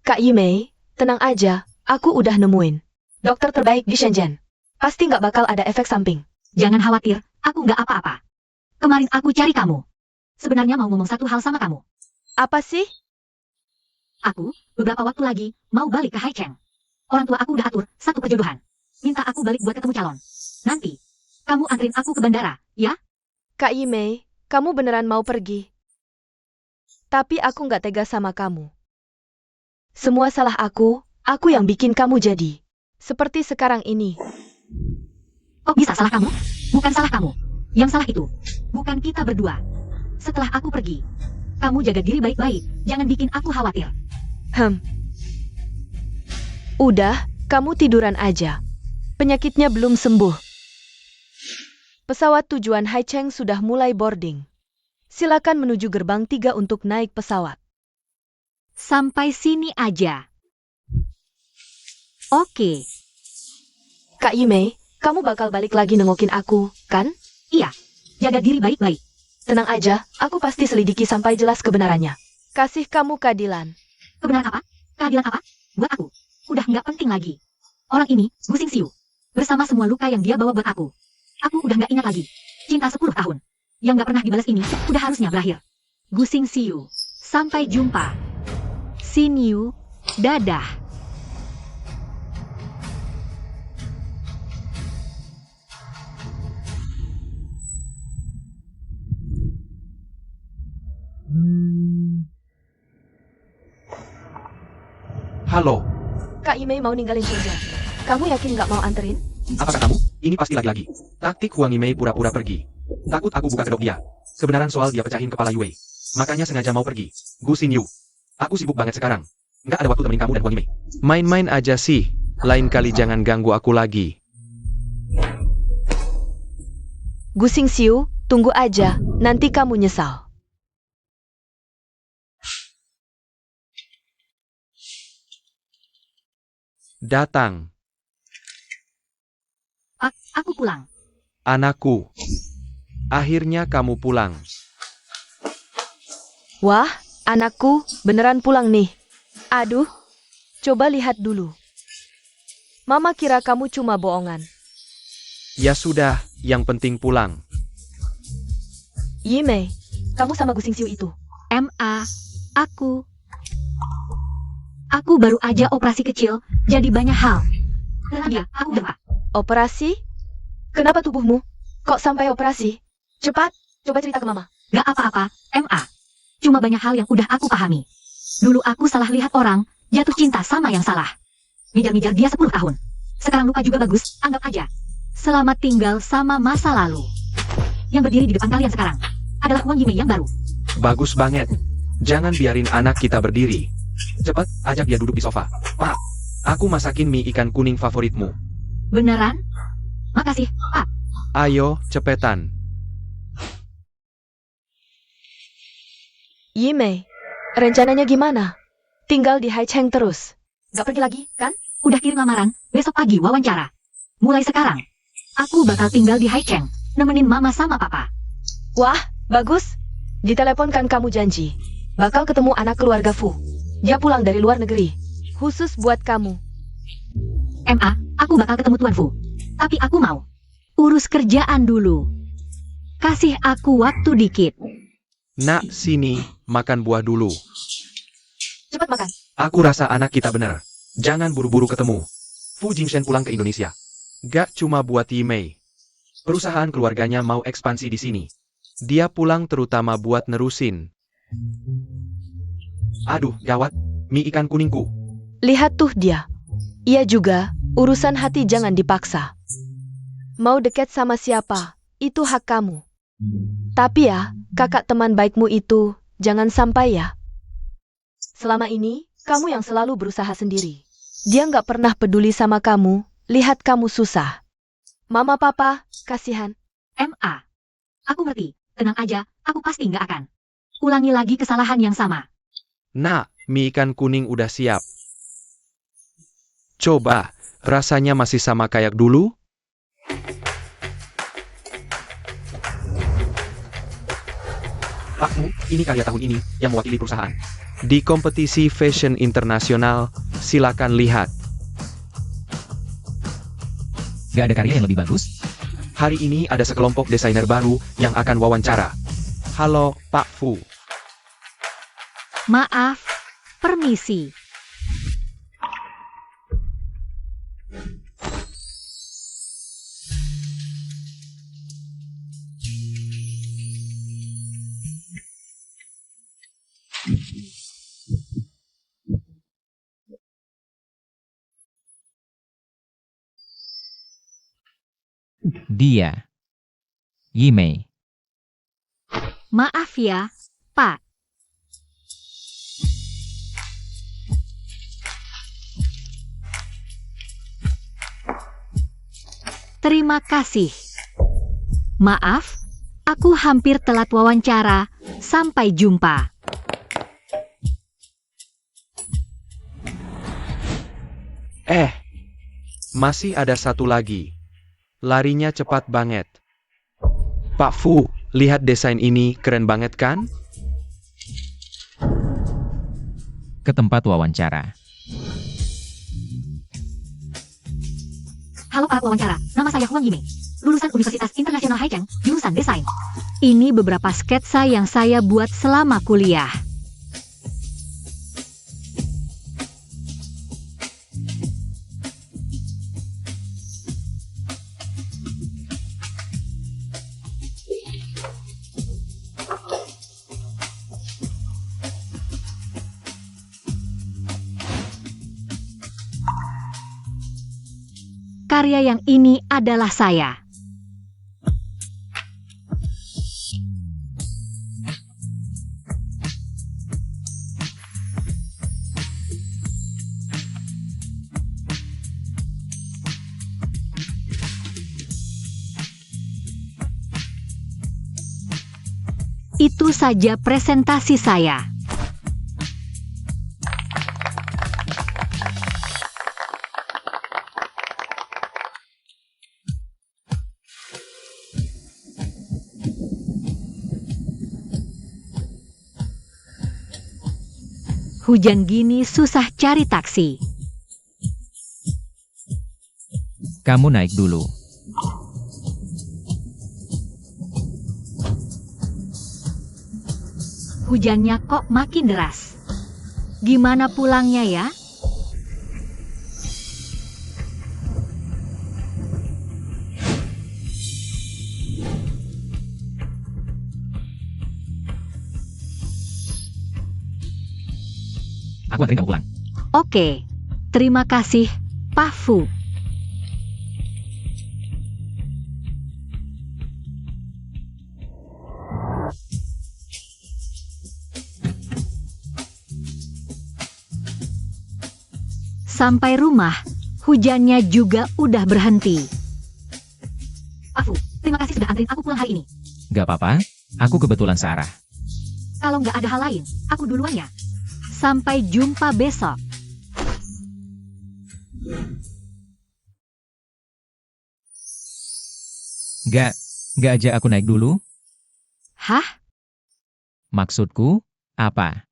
Kak Yimei, tenang aja, aku udah nemuin dokter terbaik di Shenzhen. Pasti nggak bakal ada efek samping. Jangan khawatir, aku nggak apa-apa. Kemarin aku cari kamu. Sebenarnya mau ngomong satu hal sama kamu. Apa sih? Aku, beberapa waktu lagi, mau balik ke Haicheng. Orang tua aku udah atur satu perjodohan. Minta aku balik buat ketemu calon. Nanti, kamu anterin aku ke bandara, ya? Kak Yimei, kamu beneran mau pergi? Tapi aku nggak tega sama kamu. Semua salah aku yang bikin kamu jadi seperti sekarang ini. Oh bisa salah kamu? Bukan salah kamu. Yang salah itu, bukan kita berdua. Setelah aku pergi, kamu jaga diri baik-baik. Jangan bikin aku khawatir. Udah, kamu tiduran aja. Penyakitnya belum sembuh. Pesawat tujuan Haicheng sudah mulai boarding. Silakan menuju gerbang 3 untuk naik pesawat. Sampai sini aja. Oke, Kak Yimei, kamu bakal balik lagi nengokin aku, kan? jaga diri baik-baik. Tenang aja, aku pasti selidiki sampai jelas kebenarannya. Kasih kamu keadilan. Kebenaran apa? Keadilan apa? Buat aku. Udah nggak penting lagi. Orang ini, Gu Xingxiu. Bersama semua luka yang dia bawa buat aku. Aku udah nggak ingat lagi. Cinta 10 tahun. Yang nggak pernah dibalas ini, udah harusnya berakhir. Gu Xingxiu. Sampai jumpa. Xin Yu. Dadah. Halo, Kak Yimei mau ninggalin Senja. Kamu yakin nggak mau anterin? apa katamu? Ini pasti lagi-lagi. Taktik Huang Yimei pura-pura pergi. Takut aku buka kedok dia. Kebenaran soal dia pecahin kepala Yue. Makanya sengaja mau pergi. Gu Xin Yu. Aku sibuk banget sekarang. Nggak ada waktu temenin kamu dan Huang Yimei. Main-main aja sih. Lain kali jangan ganggu aku lagi. Gu Xingxiu, tunggu aja, nanti kamu nyesal. Datang, Aku pulang. anakku. Akhirnya kamu pulang. Wah, anakku, beneran pulang nih. Aduh, coba lihat dulu. Mama kira kamu cuma bohongan. Ya sudah, yang penting pulang. Yimei, kamu sama Gu Xingxiu itu. Aku baru aja operasi kecil, jadi banyak hal. Tenang dia, aku udah Pak. Operasi? Kenapa tubuhmu? Kok sampai operasi? Cepat, coba cerita ke Mama. Gak apa-apa, Cuma banyak hal yang udah aku pahami. Dulu aku salah lihat orang, jatuh cinta sama yang salah. Ngejar-ngejar dia 10 tahun. Sekarang lupa juga bagus, anggap aja. Selamat tinggal sama masa lalu. Yang berdiri di depan kalian sekarang adalah Huang Yimei yang baru. Bagus banget. Jangan biarin anak kita berdiri. Cepat, ajak dia duduk di sofa. Pak, aku masakin mie ikan kuning favoritmu. Beneran? Makasih, Pak. Ayo, cepetan. Yimei, rencananya gimana? Tinggal di Haicheng terus. Gak pergi lagi, kan? Udah kirim lamaran, besok pagi wawancara. Mulai sekarang, aku bakal tinggal di Haicheng, nemenin mama sama papa. Wah, bagus. Diteleponkan kamu janji. Bakal ketemu anak keluarga Fu. Dia pulang dari luar negeri. Khusus buat kamu. Aku bakal ketemu Tuan Fu. Tapi aku mau urus kerjaan dulu. Kasih aku waktu dikit. Nak, sini, makan buah dulu. Cepat makan. Aku rasa anak kita benar. Jangan buru-buru ketemu. Fu Jingshen pulang ke Indonesia. Gak cuma buat Yimei. Perusahaan keluarganya mau ekspansi di sini. Dia pulang terutama buat nerusin. Aduh, gawat. Mie ikan kuningku. Lihat tuh dia. Ia juga, urusan hati jangan dipaksa. Mau deket sama siapa, itu hak kamu. Tapi ya, kakak teman baikmu itu, jangan sampai ya. Selama ini, kamu yang selalu berusaha sendiri. Dia nggak pernah peduli sama kamu, lihat kamu susah. Mama papa, kasihan. Aku ngerti. Tenang aja, aku pasti nggak akan ulangi lagi kesalahan yang sama. Nak, mie ikan kuning udah siap. Coba, rasanya masih sama kayak dulu? Pakmu, ini karya tahun ini yang mewakili perusahaan. Di kompetisi fashion internasional, silakan lihat. Gak ada karya yang lebih bagus? Hari ini ada sekelompok desainer baru yang akan wawancara. Halo, Pak Fu. Maaf, permisi. Dia. Yimei. Maaf ya, Pak. Terima kasih. Maaf, Aku hampir telat wawancara. Sampai jumpa. Masih ada satu lagi. Larinya cepat banget. Pak Fu, lihat desain ini, keren banget kan? Ke tempat wawancara. Halo Pak wawancara, nama saya Huang Yimei. Lulusan Universitas Internasional Haicheng, jurusan desain. Ini beberapa sketsa yang saya buat selama kuliah. Karya yang ini adalah saya. Itu saja presentasi saya. Hujan gini susah cari taksi. Kamu naik dulu. Hujannya kok makin deras. Gimana pulangnya ya? Aku anterin kamu pulang. Oke, terima kasih, Pak Fu. Sampai rumah, hujannya juga udah berhenti. Pak Fu, terima kasih sudah anterin aku pulang hari ini. Gak apa-apa, aku kebetulan searah. Kalau nggak ada hal lain, aku duluan ya. Sampai jumpa besok. Gak aja aku naik dulu. Hah? Maksudku, apa?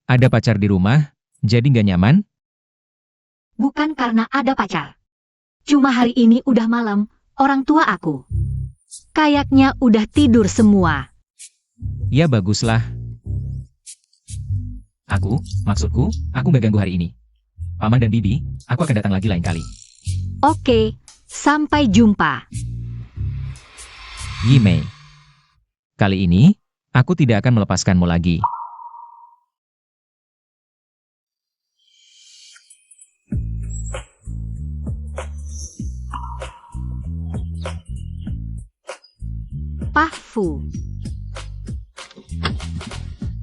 Ada pacar di rumah, jadi gak nyaman? Bukan karena ada pacar. Cuma hari ini udah malam, orang tua aku kayaknya udah tidur semua. Ya baguslah. Maksudku, aku gak ganggu hari ini. Paman dan Bibi, aku akan datang lagi lain kali. Oke, sampai jumpa. Yimei. Kali ini, aku tidak akan melepaskanmu lagi. Pak Fu.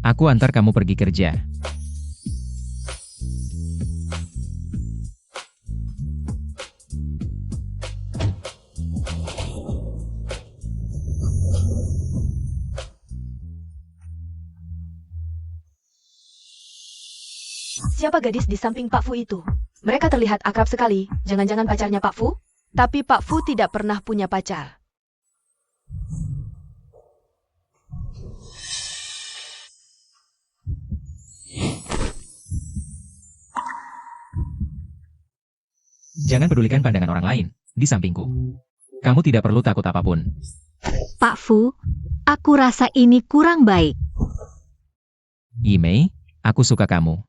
Aku antar kamu pergi kerja. Siapa gadis di samping Pak Fu itu? Mereka terlihat akrab sekali. Jangan-jangan pacarnya Pak Fu? Tapi Pak Fu tidak pernah punya pacar. Jangan pedulikan pandangan orang lain di sampingku. Kamu tidak perlu takut apapun. Pak Fu, aku rasa ini kurang baik. Yimei, aku suka kamu.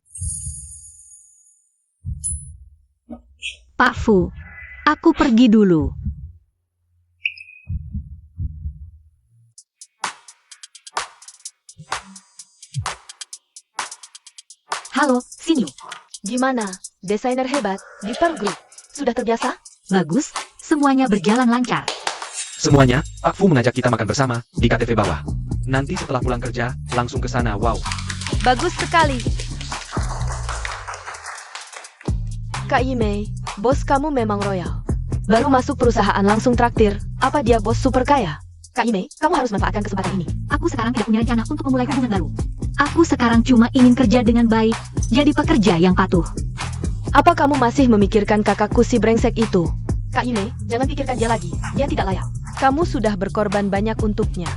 Pak Fu, aku pergi dulu. Halo, Sinyu. Gimana? Desainer hebat di Pearl Group. Sudah terbiasa? Bagus, semuanya berjalan lancar. Semuanya, Pak Fu mengajak kita makan bersama di KTV bawah. Nanti setelah pulang kerja, langsung ke sana. Wow. Bagus sekali. Kak Yimei, bos kamu memang royal. Baru masuk perusahaan langsung traktir. Apa dia bos super kaya? Kak Imei, kamu harus manfaatkan kesempatan ini. Aku sekarang tidak punya rencana untuk memulai hubungan baru. Aku sekarang cuma ingin kerja dengan baik, jadi pekerja yang patuh. Apa kamu masih memikirkan kakakku si brengsek itu? Kak Imei, jangan pikirkan dia lagi. Dia tidak layak. Kamu sudah berkorban banyak untuknya.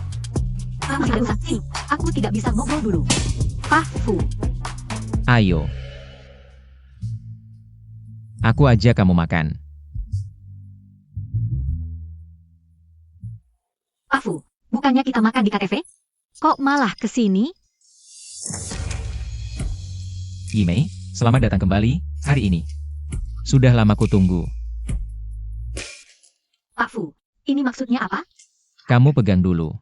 Kamu tidak usah sini. Aku tidak bisa ngobrol dulu. Pak Fu, Ayo. Aku ajak kamu makan. Pak Fu, bukannya kita makan di KTV? Kok malah ke sini? Yimei, selamat datang kembali hari ini. Sudah lama kutunggu. Pak Fu, ini maksudnya apa? Kamu pegang dulu.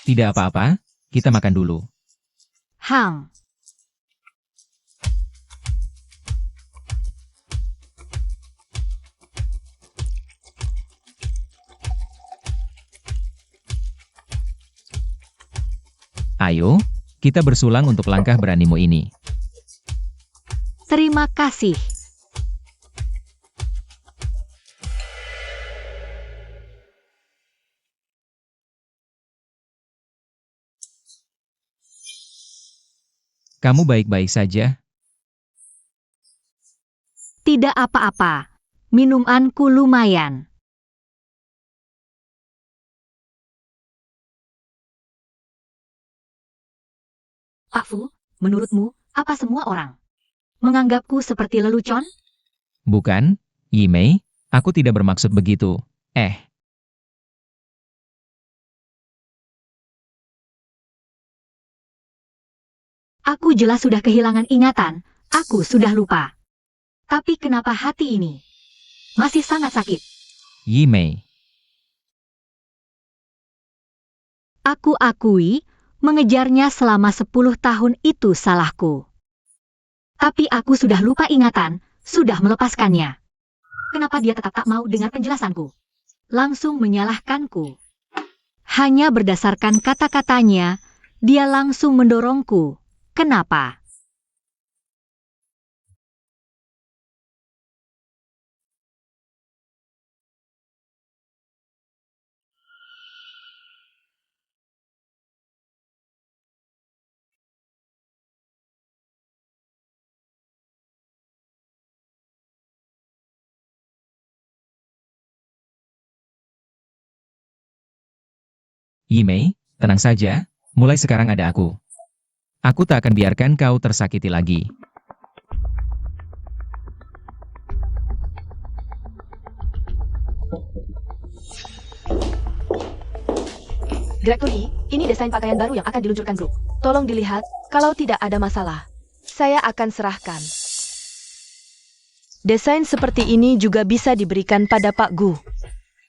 Tidak apa-apa, kita makan dulu. Hang, Ayo, kita bersulang untuk langkah beranimu ini. terima kasih. Kamu baik-baik saja? Tidak apa-apa. Minumanku lumayan. Pak Fu, menurutmu, apa semua orang menganggapku seperti lelucon? Bukan, Yimei, aku tidak bermaksud begitu. Aku jelas sudah kehilangan ingatan, aku sudah lupa. Tapi kenapa hati ini masih sangat sakit? Yimei, Aku akui, mengejarnya selama 10 tahun itu salahku. Tapi aku sudah lupa ingatan, sudah melepaskannya. Kenapa dia tetap tak mau dengar penjelasanku? Langsung menyalahkanku. Hanya berdasarkan kata-katanya, dia langsung mendorongku. Kenapa? Yimei, tenang saja, mulai sekarang ada aku. Aku tak akan biarkan kau tersakiti lagi. Direktur Yi, ini desain pakaian baru yang akan diluncurkan grup. Tolong dilihat, kalau tidak ada masalah, saya akan serahkan. Desain seperti ini juga bisa diberikan pada Pak Gu.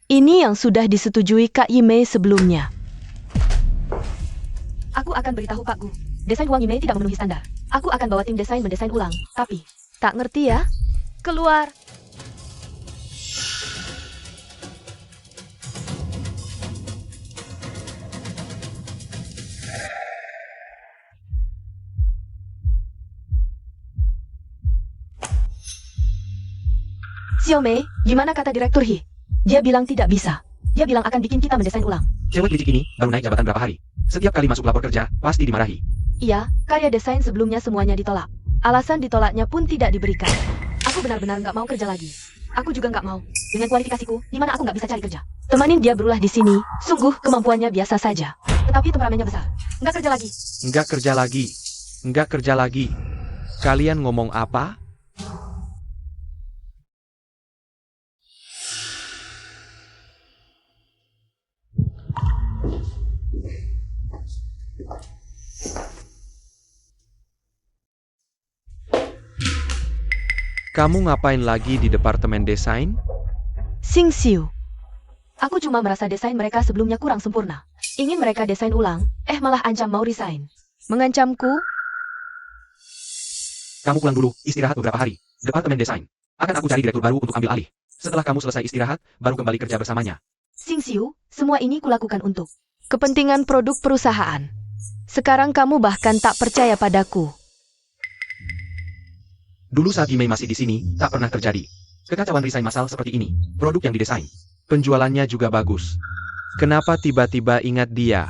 Ini yang sudah disetujui Kak Yimei sebelumnya. Aku akan beritahu Pak Gu. Desain Huang Yimei tidak memenuhi standar. Aku akan bawa tim desain mendesain ulang. Tapi, tak ngerti ya? Keluar. Xiaomei, gimana kata Direktur He? Dia bilang tidak bisa. Dia bilang akan bikin kita mendesain ulang. Cewek licik ini baru naik jabatan berapa hari? Setiap kali masuk lapor kerja, pasti dimarahi. Iya, karya desain sebelumnya semuanya ditolak. Alasan ditolaknya pun tidak diberikan. Aku benar-benar nggak mau kerja lagi. Aku juga nggak mau. Dengan kualifikasiku, di mana aku nggak bisa cari kerja. Temanin dia berulah di sini. Sungguh kemampuannya biasa saja. Tetapi temperamennya besar. Nggak kerja lagi. Nggak kerja lagi. Nggak kerja lagi. Kalian ngomong apa? Kamu ngapain lagi di departemen desain? Xing Xiu. Aku cuma merasa desain mereka sebelumnya kurang sempurna. Ingin mereka desain ulang, malah ancam mau resign. Mengancamku? Kamu pulang dulu, istirahat beberapa hari. Departemen desain. Akan aku cari direktur baru untuk ambil alih. Setelah kamu selesai istirahat, baru kembali kerja bersamanya. Xing Xiu, semua ini kulakukan untuk kepentingan produk perusahaan. Sekarang kamu bahkan tak percaya padaku. Dulu saat Yimei masih di sini, tak pernah terjadi. Kekacauan resign massal seperti ini. Produk yang didesain. Penjualannya juga bagus. Kenapa tiba-tiba ingat dia?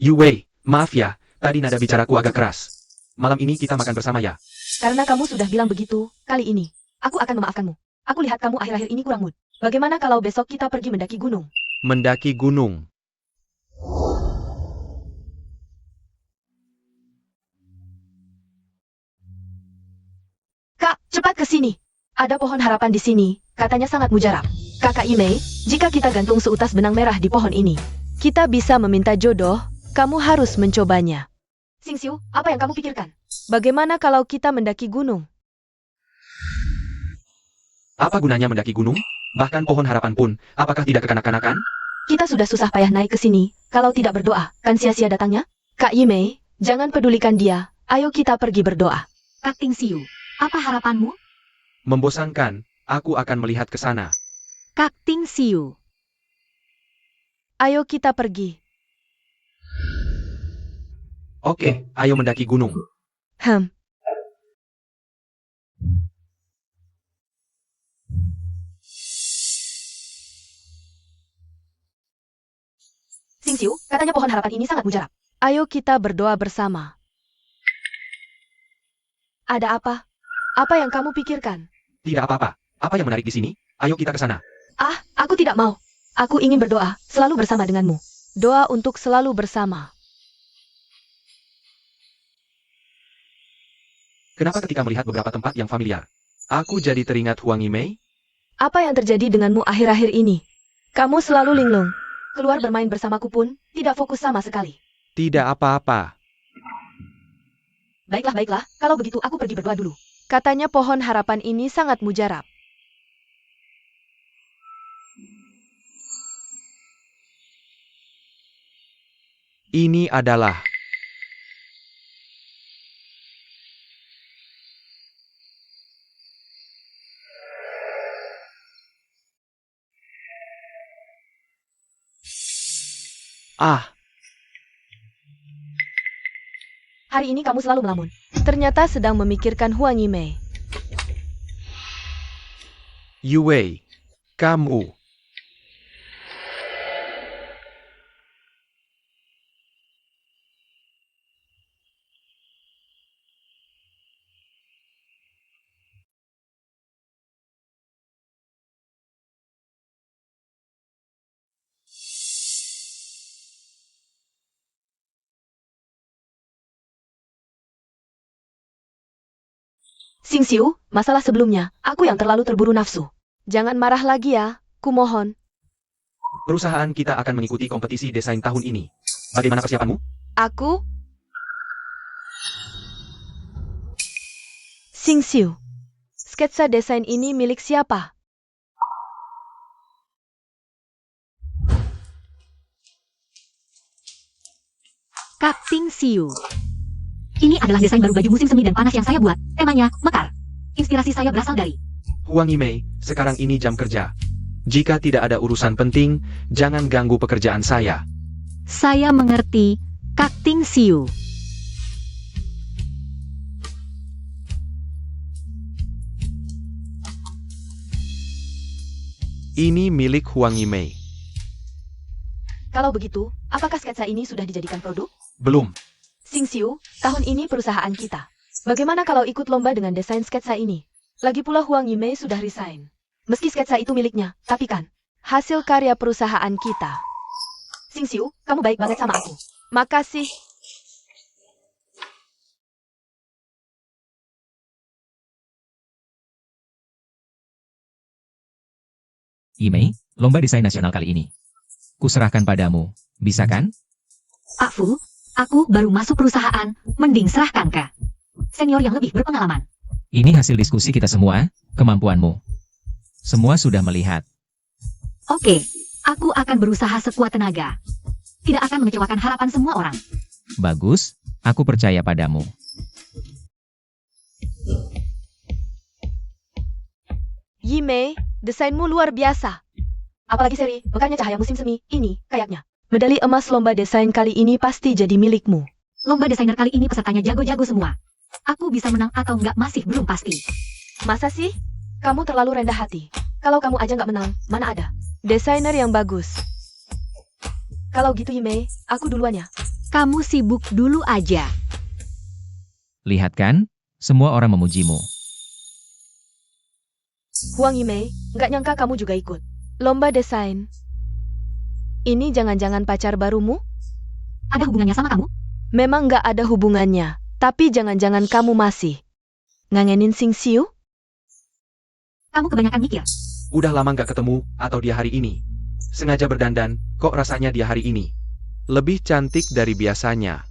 Yu Wei, maaf ya, tadi nada bicaraku agak keras. Malam ini kita makan bersama ya. Karena kamu sudah bilang begitu, kali ini, aku akan memaafkanmu. Aku lihat kamu akhir-akhir ini kurang mood. Bagaimana kalau besok kita pergi mendaki gunung? Mendaki gunung. Kak, cepat ke sini. Ada pohon harapan di sini, katanya sangat mujarab. Kakak Imei, jika kita gantung seutas benang merah di pohon ini, kita bisa meminta jodoh, kamu harus mencobanya. Xingxiu, apa yang kamu pikirkan? Bagaimana kalau kita mendaki gunung? Apa gunanya mendaki gunung? Bahkan pohon harapan pun, apakah tidak kekanak-kanakan? Kita sudah susah payah naik ke sini, kalau tidak berdoa, kan sia-sia datangnya? Kak Imei, jangan pedulikan dia, ayo kita pergi berdoa. Kak Ting Siu, apa harapanmu? Membosankan, aku akan melihat ke sana. Kak Ting Siu. Ayo kita pergi. Oke, ayo mendaki gunung. Xingxiu, katanya pohon harapan ini sangat mujarab. Ayo kita berdoa bersama. Ada apa? Apa yang kamu pikirkan? Tidak apa-apa. Apa yang menarik di sini? Ayo kita ke sana. Ah, aku tidak mau. Aku ingin berdoa, selalu bersama denganmu. Doa untuk selalu bersama. Kenapa ketika melihat beberapa tempat yang familiar? Aku jadi teringat Huang Yimei. Apa yang terjadi denganmu akhir-akhir ini? Kamu selalu linglung. Keluar bermain bersamaku pun, tidak fokus sama sekali. Tidak apa-apa. Baiklah, kalau begitu aku pergi berdoa dulu. Katanya pohon harapan ini sangat mujarab. Ini adalah Hari ini kamu selalu melamun. Ternyata sedang memikirkan Huang Yimei. Yu Wei. Kamu. Xingxiu, masalah sebelumnya, aku yang terlalu terburu nafsu. Jangan marah lagi ya, kumohon. Perusahaan kita akan mengikuti kompetisi desain tahun ini. Bagaimana persiapanmu? Aku? Xingxiu. Sketsa desain ini milik siapa? Kak Ting Siu. Ini adalah desain baru baju musim semi dan panas yang saya buat. Temanya, mekar. Inspirasi saya berasal dari... Huang Yimei, sekarang ini jam kerja. Jika tidak ada urusan penting, jangan ganggu pekerjaan saya. Saya mengerti, Kak Ting Siu. Ini milik Huang Yimei. Kalau begitu, apakah sketsa ini sudah dijadikan produk? Belum. Xingxiu, tahun ini perusahaan kita. Bagaimana kalau ikut lomba dengan desain sketsa ini? Lagi pula Huang Yimei sudah resign. Meski sketsa itu miliknya, tapi kan, hasil karya perusahaan kita. Xingxiu, kamu baik banget sama aku. Makasih. Yimei, lomba desain nasional kali ini. Kuserahkan padamu, bisa kan? Pak Fu, aku baru masuk perusahaan, mending serahkan ke senior yang lebih berpengalaman. Ini hasil diskusi kita semua, kemampuanmu. Semua sudah melihat. Oke, aku akan berusaha sekuat tenaga. Tidak akan mengecewakan harapan semua orang. Bagus, aku percaya padamu. Yimei, desainmu luar biasa. Apalagi seri, mekarnya cahaya musim semi, ini, kayaknya. Medali emas lomba desain kali ini pasti jadi milikmu. Lomba desainer kali ini pesertanya jago-jago semua. Aku bisa menang atau nggak masih belum pasti. Masa sih? Kamu terlalu rendah hati. Kalau kamu aja nggak menang, mana ada? Desainer yang bagus. Kalau gitu Yimei, aku duluan ya. Kamu sibuk dulu aja. Lihat kan, semua orang memujimu. Huang Yimei, nggak nyangka kamu juga ikut. Lomba desain. Ini jangan-jangan pacar barumu? Ada hubungannya sama kamu? Memang nggak ada hubungannya. Tapi jangan-jangan kamu masih ngangenin Sing Siu? Kamu kebanyakan mikir. Udah lama nggak ketemu, atau dia hari ini? Sengaja berdandan, kok rasanya dia hari ini? Lebih cantik dari biasanya.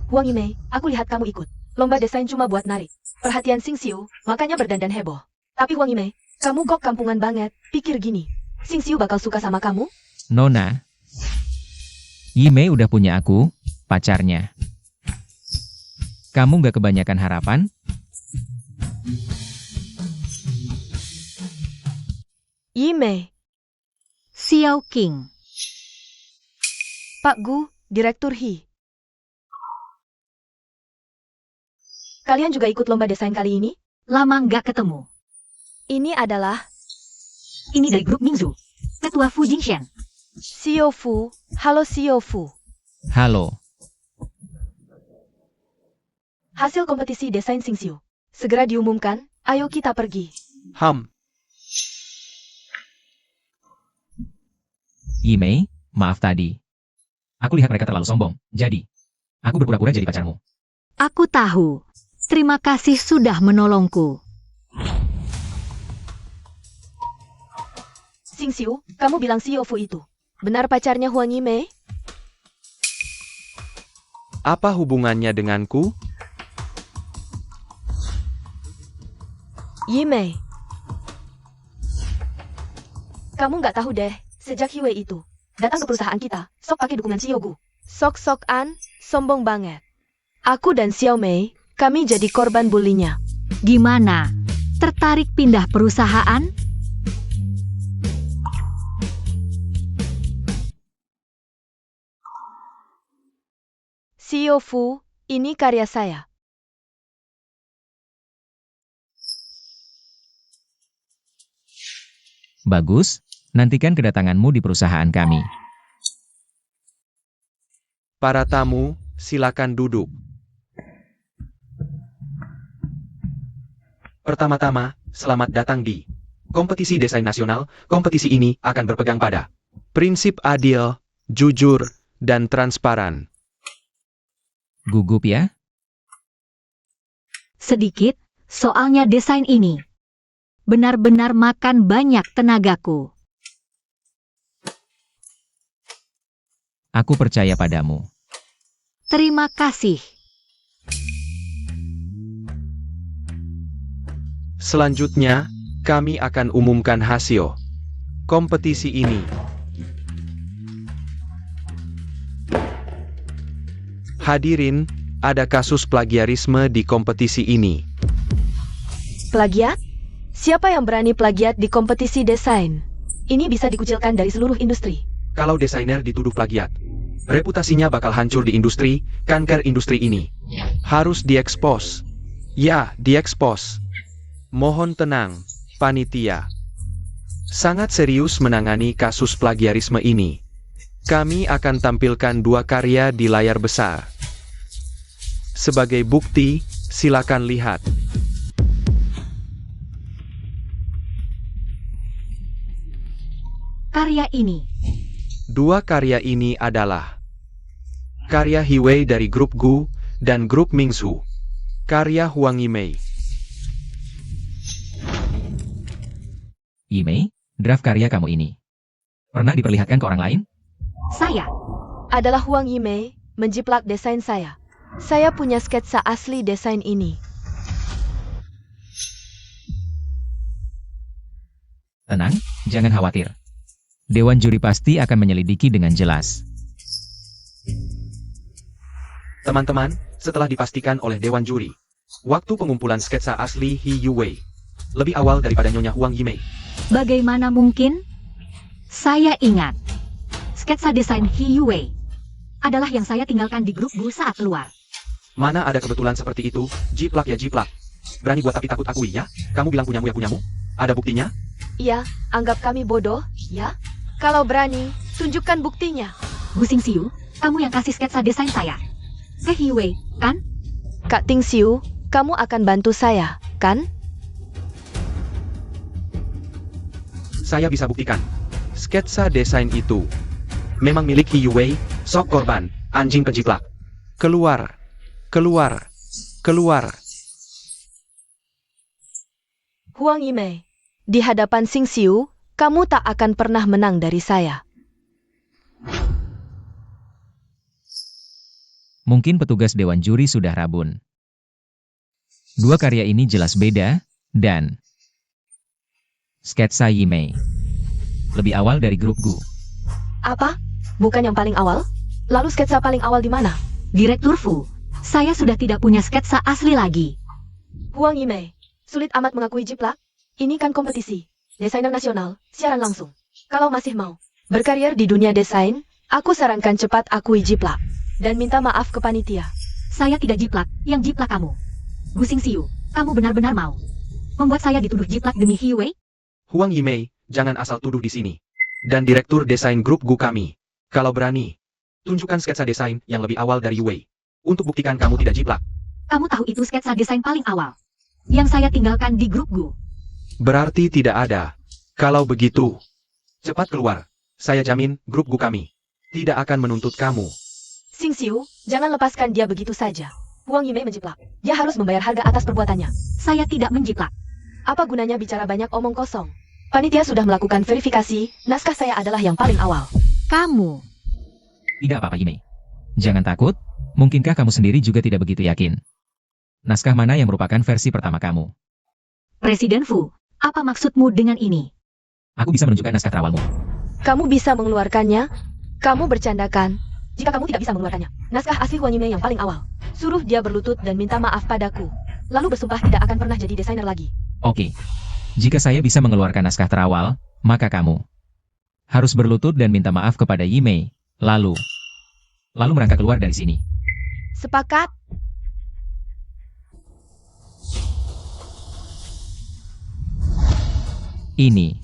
Huang Yimei, aku lihat kamu ikut. Lomba desain cuma buat narik perhatian Sing Siu, makanya berdandan heboh. Tapi Huang Yimei, kamu kok kampungan banget. Pikir gini, Sing Siu bakal suka sama kamu? Nona, Yimei udah punya aku, pacarnya. Kamu nggak kebanyakan harapan? Yimei, Xiao King. Pak Gu, Direktur Hi. Kalian juga ikut lomba desain kali ini? Lama nggak ketemu. Ini adalah Ini dari grup Mingzu. Ketua Fu Jingshen. Xiao Fu. Halo Xiao Fu. Halo, Hasil kompetisi desain Sing Siu segera diumumkan, ayo kita pergi. Yimei, maaf tadi. Aku lihat mereka terlalu sombong, jadi aku berpura-pura jadi pacarmu. Aku tahu. Terima kasih sudah menolongku. Sing Siu, kamu bilang Xiao Fu itu benar pacarnya Huang Yimei? Apa hubungannya denganku? Yimei. Kamu nggak tahu deh, sejak Hiwei itu datang ke perusahaan kita, sok pakai dukungan Xiao Gu. Sok-sokan, sombong banget. Aku dan Xiao Mei, kami jadi korban bulinya. Gimana? Tertarik pindah perusahaan? Xiao Fu, ini karya saya. Bagus, nantikan kedatanganmu di perusahaan kami. Para tamu, silakan duduk. Pertama-tama, selamat datang di kompetisi desain nasional. Kompetisi ini akan berpegang pada Prinsip adil, jujur, dan transparan. Gugup ya? Sedikit, soalnya desain ini benar-benar makan banyak tenagaku. Aku percaya padamu. Terima kasih. Selanjutnya, kami akan umumkan hasil kompetisi ini. Hadirin, ada kasus plagiarisme di kompetisi ini. Plagiat? Siapa yang berani plagiat di kompetisi desain? Ini bisa dikucilkan dari seluruh industri. kalau desainer dituduh plagiat. Reputasinya bakal hancur di industri, kanker industri ini. Harus diekspos. Ya, diekspos. Mohon tenang, panitia. Sangat serius menangani kasus plagiarisme ini. Kami akan tampilkan 2 karya di layar besar. Sebagai bukti, silakan lihat. Karya ini 2 karya ini adalah karya Hiwei dari grup Gu dan grup Mingzu. Karya Huang Yimei. Yimei, draft karya kamu ini pernah diperlihatkan ke orang lain? saya. Adalah Huang Yimei menjiplak desain saya. Saya punya sketsa asli desain ini. Tenang, jangan khawatir. Dewan juri pasti akan menyelidiki dengan jelas. Teman-teman, setelah dipastikan oleh Dewan Juri, waktu pengumpulan sketsa asli He Yuwei lebih awal daripada Nyonya Huang Yimei. Bagaimana mungkin? Saya ingat. Sketsa desain He Yuwei adalah yang saya tinggalkan di grup Gu saat keluar. Mana ada kebetulan seperti itu, jiplak ya jiplak. Berani buat tapi takut akui ya? Kamu bilang punyamu ya punyamu? Ada buktinya? Iya, anggap kami bodoh, ya? Kalau berani, tunjukkan buktinya. Gu Xingxiu, kamu yang kasih sketsa desain saya. Hiwei, kan? Kak Tingxiu, kamu akan bantu saya, kan? Saya bisa buktikan. Sketsa desain itu memang milik Hiu Wei, sok korban, anjing penjiplak. Keluar. Keluar. Keluar. Huang Yimei, di hadapan Xingxiu, kamu tak akan pernah menang dari saya. Mungkin petugas Dewan Juri sudah rabun. Dua karya ini jelas beda, dan sketsa Yimei lebih awal dari grup Gu. Apa? Bukan yang paling awal? Lalu sketsa paling awal di mana? Direktur Fu, saya sudah tidak punya sketsa asli lagi. Huang Yimei, sulit amat mengakui jiplak. Ini kan kompetisi. Desainer nasional, siaran langsung. Kalau masih mau berkarier di dunia desain, aku sarankan cepat akui jiplak. Dan minta maaf ke panitia. Saya tidak jiplak, yang jiplak kamu. Gu Xingxiu, kamu benar-benar mau membuat saya dituduh jiplak demi Hiwei? Huang Yimei, jangan asal tuduh di sini. Dan direktur desain grup Gu kami. Kalau berani, tunjukkan sketsa desain yang lebih awal dari Wei. Untuk buktikan kamu tidak jiplak. Kamu tahu itu sketsa desain paling awal yang saya tinggalkan di grup Gu. Berarti tidak ada. Kalau begitu, cepat keluar. Saya jamin grup Gu kami tidak akan menuntut kamu. Xingxiu, jangan lepaskan dia begitu saja. Huang Yimei menjiplak. Dia harus membayar harga atas perbuatannya. Saya tidak menjiplak. Apa gunanya bicara banyak omong kosong? Panitia sudah melakukan verifikasi, naskah saya adalah yang paling awal. Kamu. Tidak apa-apa Yimei. Jangan takut, mungkinkah kamu sendiri juga tidak begitu yakin? Naskah mana yang merupakan versi pertama kamu? Presiden Fu, apa maksudmu dengan ini? Aku bisa menunjukkan naskah terawalmu. Kamu bisa mengeluarkannya? Kamu bercandakan? Jika kamu tidak bisa mengeluarkannya, naskah asli Huang Yimei yang paling awal. Suruh dia berlutut dan minta maaf padaku. Lalu bersumpah tidak akan pernah jadi desainer lagi. Oke. Jika saya bisa mengeluarkan naskah terawal, maka kamu harus berlutut dan minta maaf kepada Yimei. Lalu merangkak keluar dari sini. Sepakat? Ini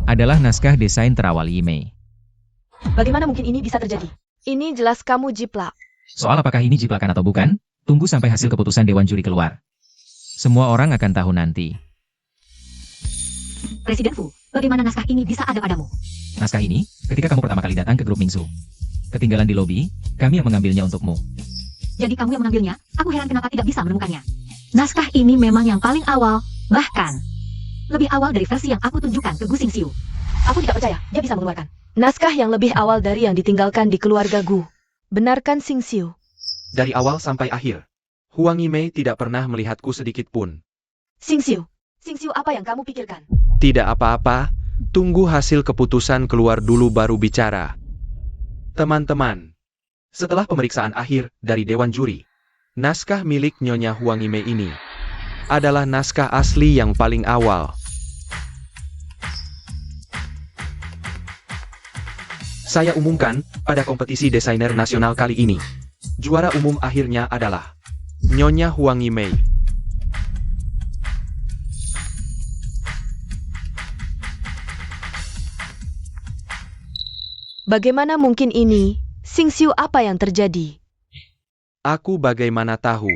adalah naskah desain terawal Yimei. Bagaimana mungkin ini bisa terjadi? Ini jelas kamu jiplak. Soal apakah ini jiplakan atau bukan, tunggu sampai hasil keputusan Dewan Juri keluar. Semua orang akan tahu nanti. Presiden Fu, bagaimana naskah ini bisa ada padamu? Naskah ini, ketika kamu pertama kali datang ke grup Mingsu. Ketinggalan di lobi, kami yang mengambilnya untukmu. Jadi kamu yang mengambilnya, aku heran kenapa tidak bisa menemukannya. Naskah ini memang yang paling awal, bahkan lebih awal dari versi yang aku tunjukkan ke Gu Xingxiu. Aku tidak percaya, dia bisa mengeluarkan naskah yang lebih awal dari yang ditinggalkan di keluarga Gu. Benarkan Xingxiu? Dari awal sampai akhir, Huang Yimei tidak pernah melihatku sedikit pun. Xingxiu, apa yang kamu pikirkan? Tidak apa-apa, tunggu hasil keputusan keluar dulu baru bicara. Teman-teman, setelah pemeriksaan akhir dari Dewan Juri, naskah milik Nyonya Huang Yimei ini Adalah naskah asli yang paling awal. saya umumkan pada kompetisi desainer nasional kali ini. Juara umum akhirnya adalah Nyonya Huang Yimei. Bagaimana mungkin ini? Xingxiu, apa yang terjadi? Aku bagaimana tahu?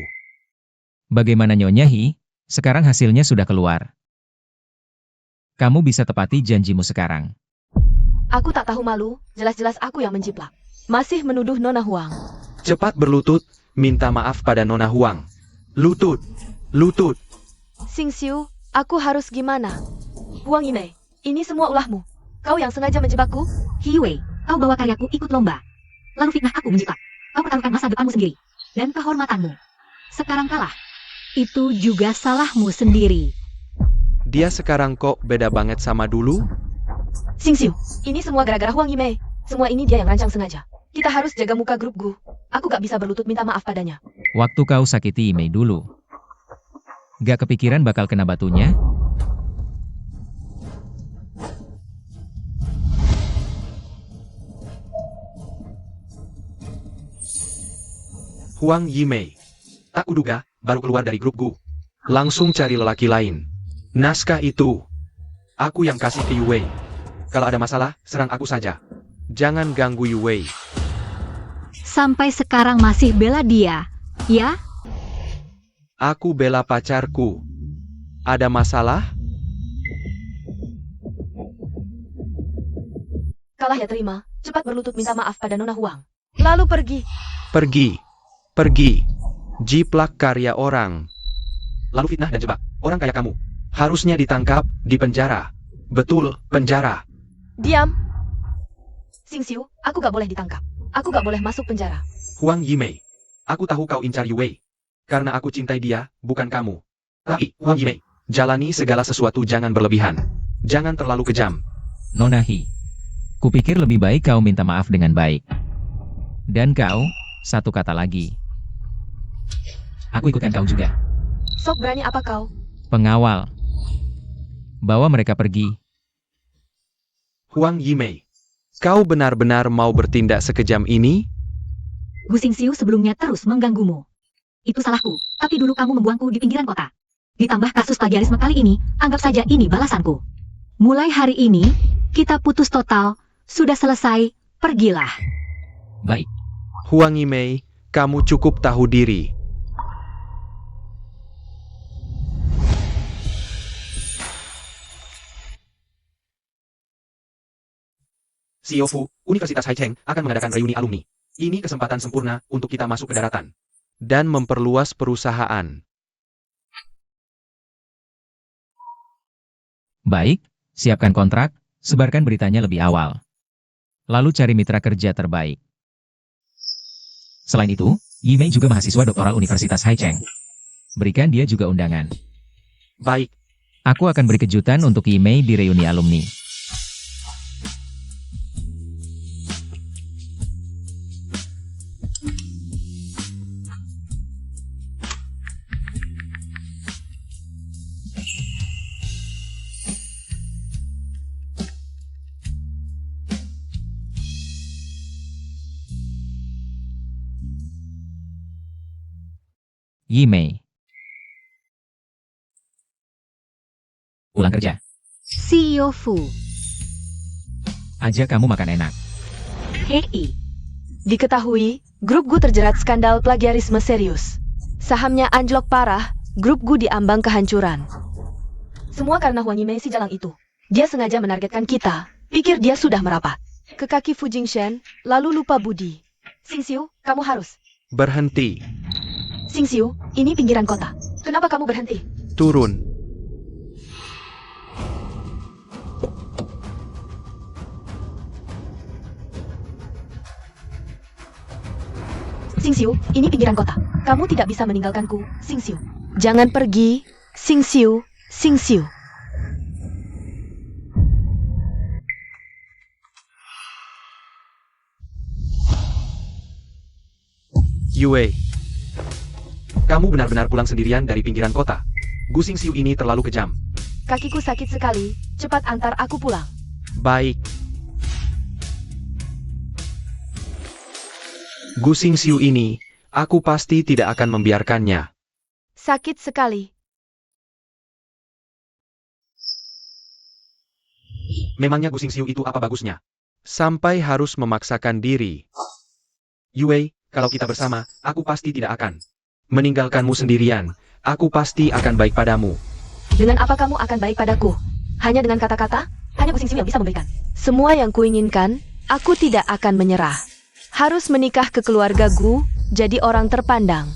Bagaimana Nyonya Hi? Sekarang hasilnya sudah keluar. Kamu bisa tepati janjimu sekarang. Aku tak tahu malu, jelas-jelas aku yang menjiplak. Masih menuduh Nona Huang. cepat berlutut, minta maaf pada Nona Huang. Lutut, lutut. Xingxiu, aku harus gimana? Huang Yimei, ini semua ulahmu. Kau yang sengaja menjebakku? Hiwei, kau bawa karyaku ikut lomba. Lalu fitnah aku menjiplak. Kau pertaruhkan masa depanmu sendiri. Dan kehormatanmu. Sekarang kalah. Itu juga salahmu sendiri. Dia sekarang kok beda banget sama dulu? Xingxiu, ini semua gara-gara Huang Yimei. Semua ini dia yang rancang sengaja. Kita harus jaga muka grup Gu. Aku gak bisa berlutut minta maaf padanya. Waktu kau sakiti Mei dulu. Gak kepikiran bakal kena batunya? Huang Yimei. Tak kuduga, baru keluar dari grup Gu. Langsung cari lelaki lain. Naskah itu. Aku yang kasih ke Yue. Kalau ada masalah, serang aku saja. Jangan ganggu Yue. Sampai sekarang masih bela dia, ya? Aku bela pacarku. Ada masalah? Kalah ya terima. Cepat berlutut minta maaf pada Nona Huang. Lalu pergi. Pergi. Pergi. Jiplak karya orang. Lalu fitnah dan jebak. Orang kayak kamu. Harusnya ditangkap, di penjara. Betul, penjara. Diam. Xingxiu, aku gak boleh ditangkap. Aku gak boleh masuk penjara. Huang Yimei. Aku tahu kau incar Yue. Karena aku cintai dia, bukan kamu. Tapi, Huang Yimei, jalani segala sesuatu jangan berlebihan. Jangan terlalu kejam. Nona Hi. Kupikir lebih baik kau minta maaf dengan baik. Dan kau, satu kata lagi. Aku ikutkan kau juga. Sok berani apa kau? Pengawal. Bawa mereka pergi. Huang Yimei. Kau benar-benar mau bertindak sekejam ini? Gu Xingxiu sebelumnya terus mengganggumu. Itu salahku, tapi dulu kamu membuangku di pinggiran kota. Ditambah kasus plagiarisme kali ini, anggap saja ini balasanku. Mulai hari ini, kita putus total, sudah selesai, pergilah. Baik. Huang Yimei, kamu cukup tahu diri. CEO Fu, Universitas Haicheng akan mengadakan reuni alumni. Ini kesempatan sempurna untuk kita masuk ke daratan. Dan memperluas perusahaan. Baik, siapkan kontrak, sebarkan beritanya lebih awal. Lalu cari mitra kerja terbaik. Selain itu, Yimei juga mahasiswa doktoral Universitas Haicheng. Berikan dia juga undangan. Baik, Aku akan beri kejutan untuk Yimei di reuni alumni. Yimei. Pulang kerja. CEO Fu. Aja kamu makan enak. Hei. Diketahui, grup Gu terjerat skandal plagiarisme serius. Sahamnya anjlok parah, grup Gu diambang kehancuran. Semua karena Huang Yimei si jalang itu. Dia sengaja menargetkan kita, pikir dia sudah merapat ke kaki Fu Jingshen, lalu lupa budi. Xingxiu, kamu harus. Berhenti. Xingxiu, ini pinggiran kota. Kenapa kamu berhenti? Turun. Xingxiu, ini pinggiran kota. Kamu tidak bisa meninggalkanku, Xingxiu. Jangan pergi, Xingxiu, Xingxiu. Yue. Kamu benar-benar pulang sendirian dari pinggiran kota. Gu Xingxiu ini terlalu kejam. Kakiku sakit sekali, cepat antar aku pulang. Baik. Gu Xingxiu ini, aku pasti tidak akan membiarkannya. Sakit sekali. Memangnya Gu Xingxiu itu apa bagusnya? Sampai harus memaksakan diri. Yue, kalau kita bersama, aku pasti tidak akan meninggalkanmu sendirian. Aku pasti akan baik padamu. Dengan apa kamu akan baik padaku? Hanya dengan kata-kata? Hanya Gu Xingxiu yang bisa memberikan. Semua yang kuinginkan, aku tidak akan menyerah. Harus menikah ke keluarga Gu, jadi orang terpandang.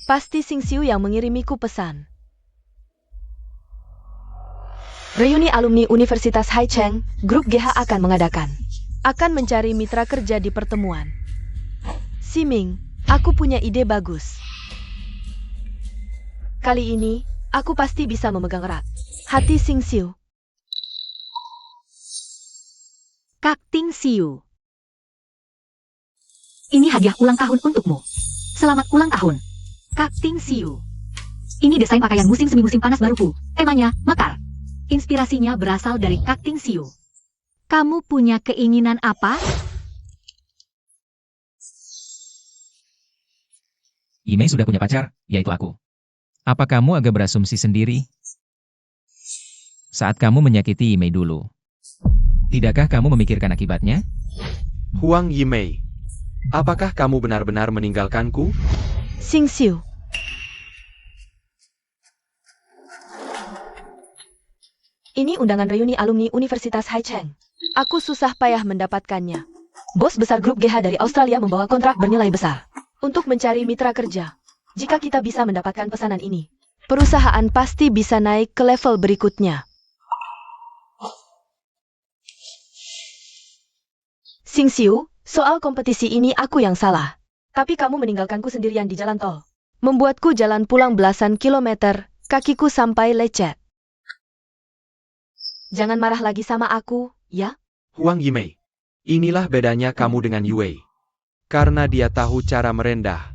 Pasti Xingxiu yang mengirimiku pesan. Reuni alumni Universitas Haicheng, grup GH akan mengadakan. Akan mencari mitra kerja di pertemuan. Siming, aku punya ide bagus. Kali ini, aku pasti bisa memegang erat hati Xingxiu. Kak Ting Xiu. Ini hadiah ulang tahun untukmu. Selamat ulang tahun, Kak Ting Xiu. Ini desain pakaian musim semi musim panas baruku. Temanya, mekar. Inspirasinya berasal dari Kak Ting Xiu. Kamu punya keinginan apa? Yimei sudah punya pacar, yaitu aku. Apa kamu agak berasumsi sendiri? Saat kamu menyakiti Yimei dulu, tidakkah kamu memikirkan akibatnya? Huang Yimei, apakah kamu benar-benar meninggalkanku? Xingxiu. Ini undangan reuni alumni Universitas Haicheng. Aku susah payah mendapatkannya. Bos besar grup GH dari Australia membawa kontrak bernilai besar untuk mencari mitra kerja. Jika kita bisa mendapatkan pesanan ini, perusahaan pasti bisa naik ke level berikutnya. Xingxiu, soal kompetisi ini aku yang salah. Tapi kamu meninggalkanku sendirian di jalan tol. Membuatku jalan pulang belasan kilometer, kakiku sampai lecet. Jangan marah lagi sama aku, ya? Huang Yimei, inilah bedanya kamu dengan Yue. Karena dia tahu cara merendah.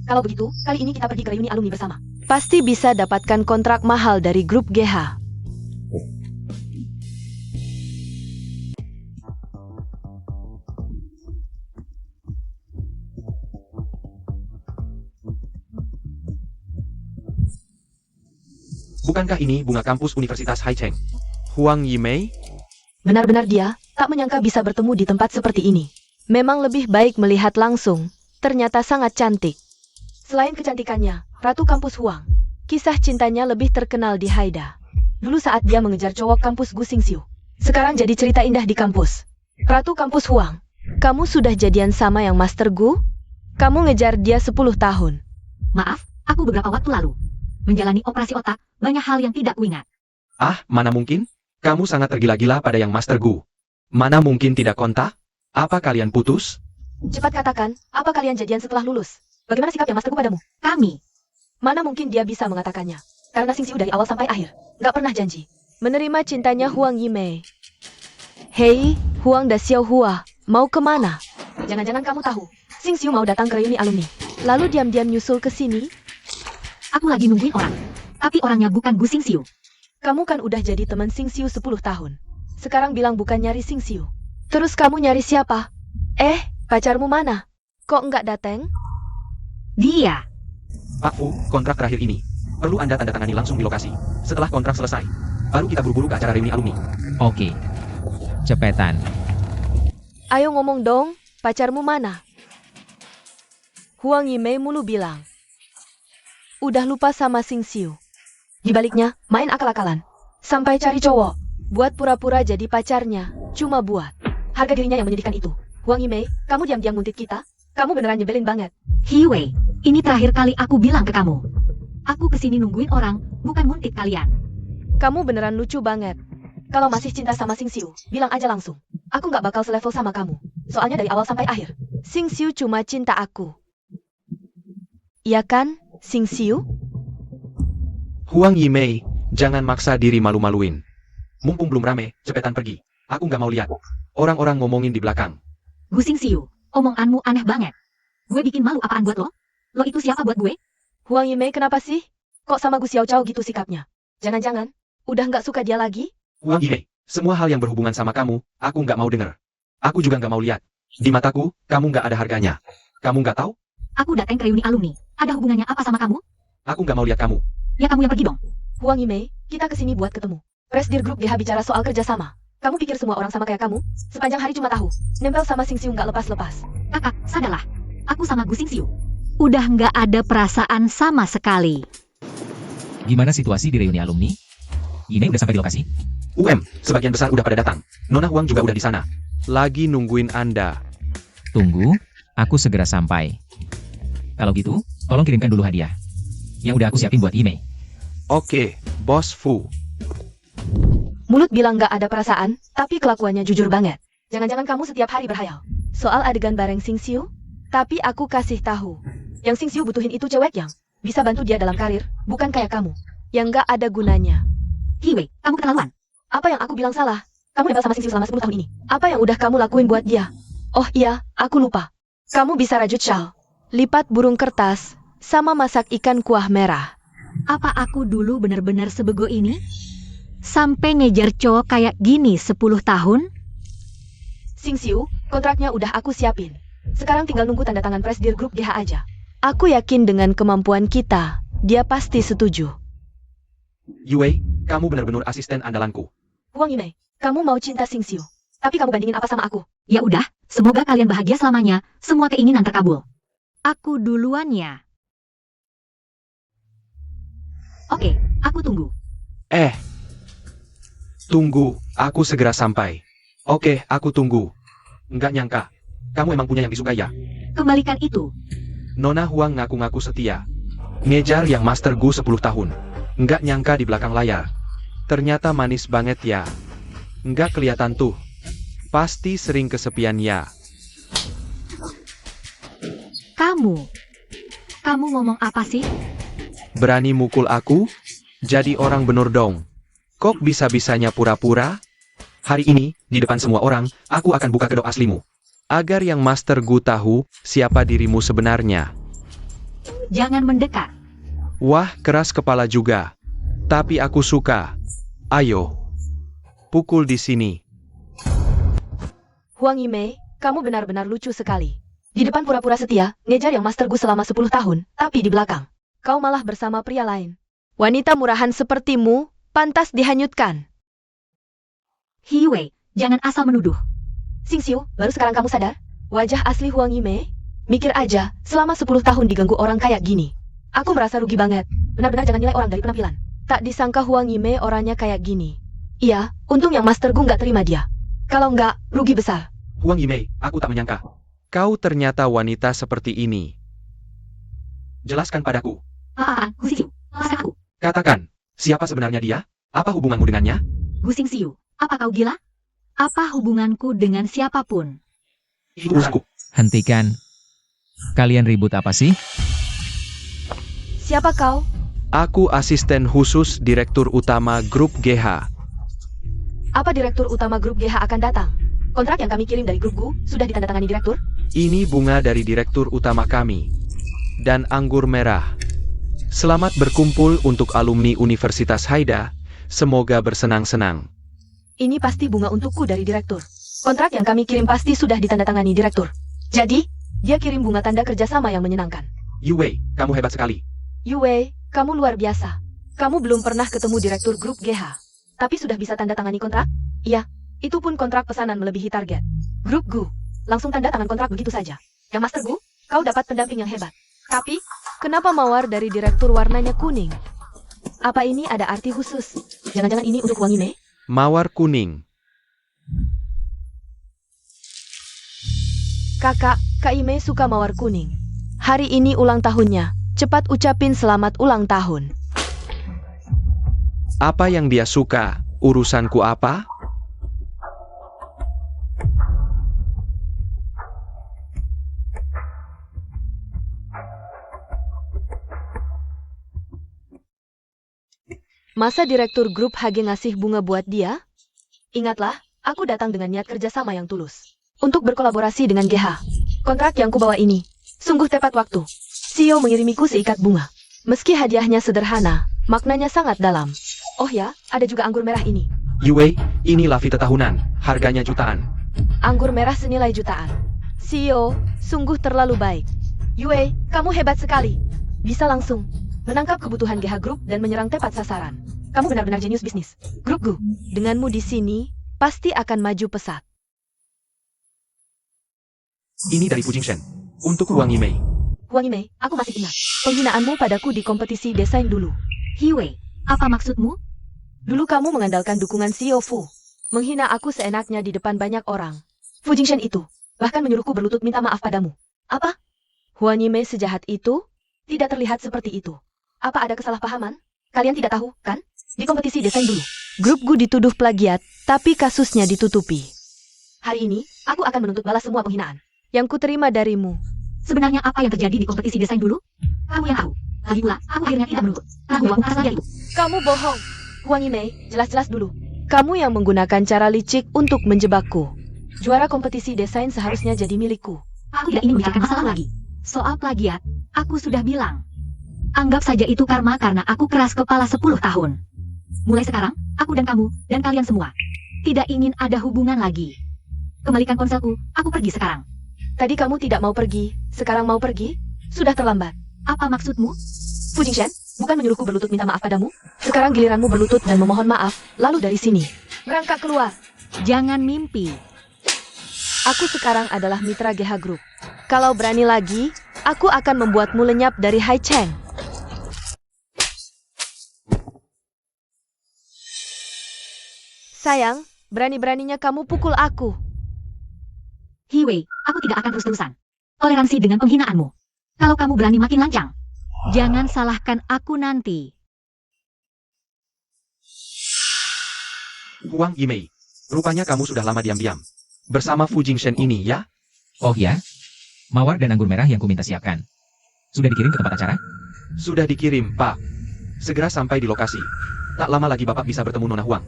Kalau begitu, kali ini kita pergi ke reuni alumni bersama. Pasti bisa dapatkan kontrak mahal dari grup GH. Bukankah ini bunga kampus Universitas Haicheng? Huang Yimei, Benar-benar dia tak menyangka bisa bertemu di tempat seperti ini. Memang lebih baik melihat langsung. Ternyata sangat cantik. Selain kecantikannya, Ratu Kampus Huang, kisah cintanya lebih terkenal di Haida. Dulu saat dia mengejar cowok kampus Gu Xingxiu. Sekarang jadi cerita indah di kampus. Ratu Kampus Huang, kamu sudah jadian sama yang Master Gu? Kamu ngejar dia 10 tahun. Maaf, aku beberapa waktu lalu menjalani operasi otak, banyak hal yang tidak kuingat. Ah, mana mungkin? Kamu sangat tergila-gila pada yang Master Gu. Mana mungkin tidak kontak? Apa kalian putus? Cepat katakan, apa kalian jadian setelah lulus? Bagaimana sikap yang Master Gu padamu? Kami, Mana mungkin dia bisa mengatakannya? Karena Xingxiu dari awal sampai akhir nggak pernah janji menerima cintanya Huang Yimei. Hei, Huang da Xiao Hua, mau kemana? Jangan-jangan kamu tahu, Xingxiu mau datang ke reuni alumni, lalu diam-diam nyusul ke sini? aku lagi nungguin orang. Tapi orangnya bukan Gu Xingxiu. Kamu kan udah jadi teman Xingxiu 10 tahun. Sekarang bilang bukan nyari Xingxiu. Terus kamu nyari siapa? Pacarmu mana? Kok nggak dateng? Dia, Pak Fu, kontrak terakhir ini. Perlu Anda tanda tangani langsung di lokasi. Setelah kontrak selesai, baru kita buru-buru ke acara reuni alumni. Oke. Cepetan. Ayo ngomong dong, pacarmu mana? Huang Yimei mulu bilang. Udah lupa sama Xingxiu. Di baliknya, main akal-akalan. Sampai cari cowok. Buat pura-pura jadi pacarnya. Cuma buat harga dirinya yang menyedihkan itu. Huang Yimei, kamu diam-diam nguntit kita? Kamu beneran nyebelin banget. Hiwei, ini terakhir kali aku bilang ke kamu. Aku kesini nungguin orang, bukan nguntit kalian. Kamu beneran lucu banget. Kalau masih cinta sama Xingxiu, bilang aja langsung. Aku nggak bakal selevel sama kamu. Soalnya dari awal sampai akhir, Xingxiu cuma cinta aku. Iya kan, Xingxiu? Huang Yimei, jangan maksa diri malu-maluin. Mumpung belum rame, cepetan pergi. Aku nggak mau lihat orang-orang ngomongin di belakang. Gu Xingxiu, omonganmu aneh banget. Gue bikin malu apaan buat lo? Lo itu siapa buat gue? Huang Yimei kenapa sih? Kok sama Gu Xiaochao gitu sikapnya? Jangan-jangan, udah nggak suka dia lagi? Huang Yimei, semua hal yang berhubungan sama kamu, aku nggak mau denger. Aku juga nggak mau lihat. Di mataku, kamu nggak ada harganya. Kamu nggak tahu? Aku datang ke reuni alumni. Ada hubungannya apa sama kamu? Aku nggak mau lihat kamu. Ya kamu yang pergi dong. Huang Yimei, kita kesini buat ketemu. Presdir Grup GH bicara soal kerjasama. Kamu pikir semua orang sama kayak kamu? Sepanjang hari cuma tahu. Nempel sama Xingxiu nggak lepas-lepas. Kakak, sadarlah. Aku sama Gu Xingxiu udah nggak ada perasaan sama sekali. Gimana situasi di reuni alumni? Yimei udah sampai di lokasi? Sebagian besar udah pada datang. Nona Huang juga udah di sana. lagi nungguin Anda. Tunggu, aku segera sampai. Kalau gitu, tolong kirimkan dulu hadiah. Yang udah aku siapin buat Yimei. Oke, Bos Fu. Mulut bilang nggak ada perasaan, tapi kelakuannya jujur banget. Jangan-jangan kamu setiap hari berhayal soal adegan bareng Xingxiu? Tapi aku kasih tahu, yang Xingxiu butuhin itu cewek yang bisa bantu dia dalam karir, bukan kayak kamu, yang nggak ada gunanya. Hiwei, kamu keterlaluan. Apa yang aku bilang salah? Kamu nempel sama Xingxiu selama 10 tahun ini. Apa yang udah kamu lakuin buat dia? Oh iya, aku lupa. Kamu bisa rajut shawl, lipat burung kertas, sama masak ikan kuah merah. Apa aku dulu benar-benar sebego ini? Sampai ngejar cowok kayak gini 10 tahun? Xingxiu, kontraknya udah aku siapin. Sekarang tinggal nunggu tanda tangan Presdir Grup GH aja. Aku yakin dengan kemampuan kita, dia pasti setuju. Yue, kamu benar-benar asisten andalanku. Huang Yimei, kamu mau cinta Xingxiu. Tapi kamu bandingin apa sama aku? Ya udah, semoga kalian bahagia selamanya, semua keinginan terkabul. Aku duluan ya. Oke, aku tunggu. Tunggu, aku segera sampai. Oke, aku tunggu. Nggak nyangka. Kamu emang punya yang disukai ya? Kembalikan itu. Nona Huang ngaku-ngaku setia. Ngejar yang Master Gu 10 tahun. Nggak nyangka di belakang layar. Ternyata manis banget ya. Nggak kelihatan tuh. Pasti sering kesepian ya. Kamu ngomong apa sih? Berani mukul aku? Jadi orang bener dong. Kok bisa-bisanya pura-pura? Hari ini, di depan semua orang, aku akan buka kedok aslimu. Agar yang Master Gu tahu siapa dirimu sebenarnya. Jangan mendekat. Wah, keras kepala juga. Tapi aku suka. Ayo. Pukul di sini. Huang Yimei, kamu benar-benar lucu sekali. Di depan pura-pura setia, ngejar yang Master Gu selama 10 tahun, tapi di belakang, kau malah bersama pria lain. Wanita murahan sepertimu, pantas dihanyutkan. Hiwei, jangan asal menuduh. Xingxiu, baru sekarang kamu sadar? Wajah asli Huang Yimei? Mikir aja, selama 10 tahun diganggu orang kayak gini. Aku merasa rugi banget. Benar-benar jangan nilai orang dari penampilan. Tak disangka Huang Yimei orangnya kayak gini. Iya, untung yang Master Gu nggak terima dia. Kalau nggak, rugi besar. Huang Yimei, aku tak menyangka. Kau ternyata wanita seperti ini. Jelaskan padaku. Gu Xingxiu, lepaskan aku. Katakan, siapa sebenarnya dia? Apa hubunganmu dengannya? Gu Xingxiu, apa kau gila? Apa hubunganku dengan siapapun? Itu urusanku. Hentikan. Kalian ribut apa sih? Siapa kau? Aku asisten khusus Direktur Utama Grup GH. Apa Direktur Utama Grup GH akan datang? Kontrak yang kami kirim dari Grup Gu sudah ditandatangani Direktur? Ini bunga dari Direktur Utama kami. Dan anggur merah. Selamat berkumpul untuk alumni Universitas Haida. Semoga bersenang-senang. Ini pasti bunga untukku dari Direktur. Kontrak yang kami kirim pasti sudah ditandatangani Direktur. Jadi, dia kirim bunga tanda kerjasama yang menyenangkan. Yue, kamu hebat sekali. Yue, kamu luar biasa. Kamu belum pernah ketemu Direktur Grup GH. Tapi sudah bisa tanda tangani kontrak? Iya, itu pun kontrak pesanan melebihi target. Grup Gu, langsung tanda tangan kontrak begitu saja. Yang Master Gu, kau dapat pendamping yang hebat. Tapi, kenapa mawar dari Direktur warnanya kuning? Apa ini ada arti khusus? Jangan-jangan ini untuk Huang Yimei? Mawar kuning. Kakak, Kak Yimei suka mawar kuning. Hari ini ulang tahunnya. Cepat ucapin selamat ulang tahun. Apa yang dia suka? Urusanku apa? Masa Direktur Grup HG ngasih bunga buat dia? Ingatlah, aku datang dengan niat kerjasama yang tulus. Untuk berkolaborasi dengan GH. Kontrak yang kubawa ini, sungguh tepat waktu. CEO mengirimiku seikat bunga. Meski hadiahnya sederhana, maknanya sangat dalam. Oh ya, ada juga anggur merah ini. Yue, ini Lavita tahunan, harganya jutaan. Anggur merah senilai jutaan. CEO, sungguh terlalu baik. Yue, kamu hebat sekali. Bisa langsung menangkap kebutuhan GH Group dan menyerang tepat sasaran. Kamu benar-benar jenius bisnis. Grup Gu, denganmu di sini, pasti akan maju pesat. Ini dari Fujingshen. Untuk Huang Yimei. Huang Yimei, aku masih ingat penghinaanmu padaku di kompetisi desain dulu. Hiwei, apa maksudmu? Dulu kamu mengandalkan dukungan CEO Fu. Menghina aku seenaknya di depan banyak orang. Fu Jingshen itu bahkan menyuruhku berlutut minta maaf padamu. Apa? Huang Yimei sejahat itu? Tidak terlihat seperti itu. Apa ada kesalahpahaman? Kalian tidak tahu, kan? Di kompetisi desain dulu, Grup Gu dituduh plagiat, tapi kasusnya ditutupi. Hari ini, aku akan menuntut balas semua penghinaan yang kuterima darimu. Sebenarnya apa yang terjadi di kompetisi desain dulu? Kamu yang tahu. Lagi pula, aku akhirnya tidak menuntut. Aku uang saja itu. Kamu bohong. Huang Yimei, jelas-jelas dulu. Kamu yang menggunakan cara licik untuk menjebakku. Juara kompetisi desain seharusnya jadi milikku. Aku tidak ingin membicarakan masalah lagi. Soal plagiat, aku sudah bilang. Anggap saja itu karma karena aku keras kepala 10 tahun. Mulai sekarang, aku dan kamu, dan kalian semua, tidak ingin ada hubungan lagi. Kembalikan ponselku, aku pergi sekarang. Tadi kamu tidak mau pergi, sekarang mau pergi? sudah terlambat. Apa maksudmu? Fu Jingshan, bukan menyuruhku berlutut minta maaf padamu? Sekarang giliranmu berlutut dan memohon maaf, lalu dari sini. Berangkat keluar. Jangan mimpi. Aku sekarang adalah mitra GH Group. Kalau berani lagi, aku akan membuatmu lenyap dari Hai Cheng. Sayang, berani-beraninya kamu pukul aku. Hiwei, aku tidak akan terus-terusan. Toleransi dengan penghinaanmu. Kalau kamu berani makin lancang, jangan salahkan aku nanti. Huang Yimei, rupanya kamu sudah lama diam-diam. Bersama Fu Jingshan ini, ya? Oh ya? Mawar dan anggur merah yang ku minta siapkan. Sudah dikirim ke tempat acara? Sudah dikirim, Pak. Segera sampai di lokasi. Tak lama lagi Bapak bisa bertemu Nona Huang.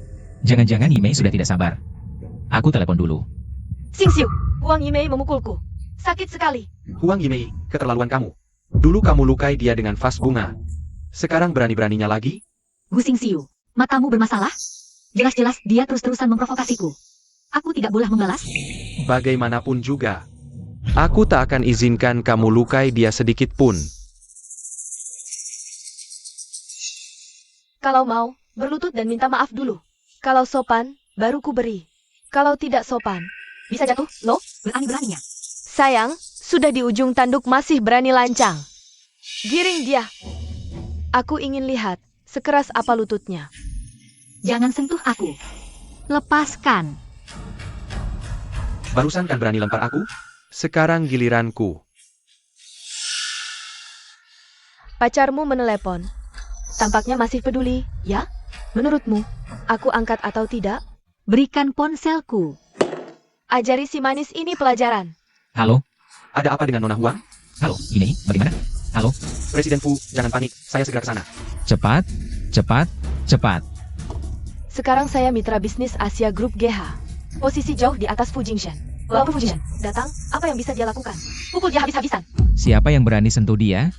Jangan-jangan Yimei sudah tidak sabar. Aku telepon dulu. Xingxiu, Huang Yimei memukulku. Sakit sekali. Huang Yimei, keterlaluan kamu. Dulu kamu lukai dia dengan vas bunga. Sekarang berani-beraninya lagi? Gu Xingxiu, matamu bermasalah? Jelas-jelas dia terus-terusan memprovokasiku. Aku tidak boleh membalas? Bagaimanapun juga, aku tak akan izinkan kamu lukai dia sedikit pun. Kalau mau, berlutut dan minta maaf dulu. Kalau sopan, baru ku beri. Kalau tidak sopan, bisa jatuh, loh. Berani-beraninya. Sayang, sudah di ujung tanduk masih berani lancang. Giring dia. Aku ingin lihat, sekeras apa lututnya. Jangan sentuh aku. Lepaskan. Barusan kan berani lempar aku? Sekarang giliranku. Pacarmu menelepon. Tampaknya masih peduli, ya? Menurutmu, aku angkat atau tidak? Berikan ponselku. Ajari si manis ini pelajaran. Halo? Ada apa dengan Nona Huang? Halo, Yimei, bagaimana? Halo? Presiden Fu, jangan panik. Saya segera ke sana. Cepat, cepat, cepat. Sekarang saya mitra bisnis Asia Group GH. Posisi jauh di atas Fu Jingshan. Walaupun Fu Jingshan datang, apa yang bisa dia lakukan? Pukul dia habis-habisan. Siapa yang berani sentuh dia?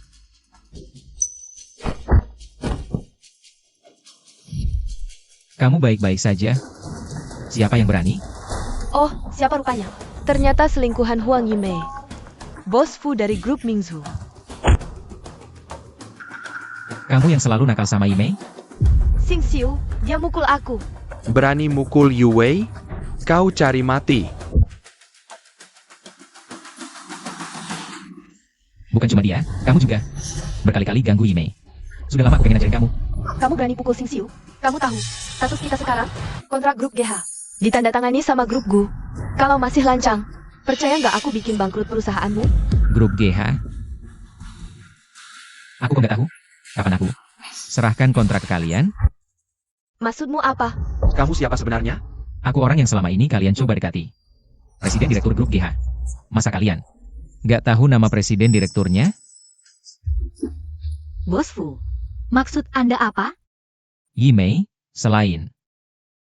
Kamu baik-baik saja? Siapa yang berani? Oh, siapa rupanya? Ternyata selingkuhan Huang Yimei. Bos Fu dari grup Mingzhu. Kamu yang selalu nakal sama Yimei? Xingxiu, dia mukul aku. Berani mukul Yu Wei? Kau cari mati. Bukan cuma dia, kamu juga. Berkali-kali ganggu Yimei. Sudah lama aku pengen ajarin kamu. Kamu berani pukul Xingxiu? Kamu tahu, status kita sekarang, kontrak grup GH. Ditandatangani sama grup Gu. Kalau masih lancang, percaya nggak aku bikin bangkrut perusahaanmu? Grup GH? Aku kok nggak tahu? Kapan aku? Serahkan kontrak ke kalian? Maksudmu apa? Kamu siapa sebenarnya? Aku orang yang selama ini kalian coba dekati. Presiden Direktur Grup GH. Masa kalian nggak tahu nama Presiden Direkturnya? Bos Fu, maksud Anda apa? Yimei, selain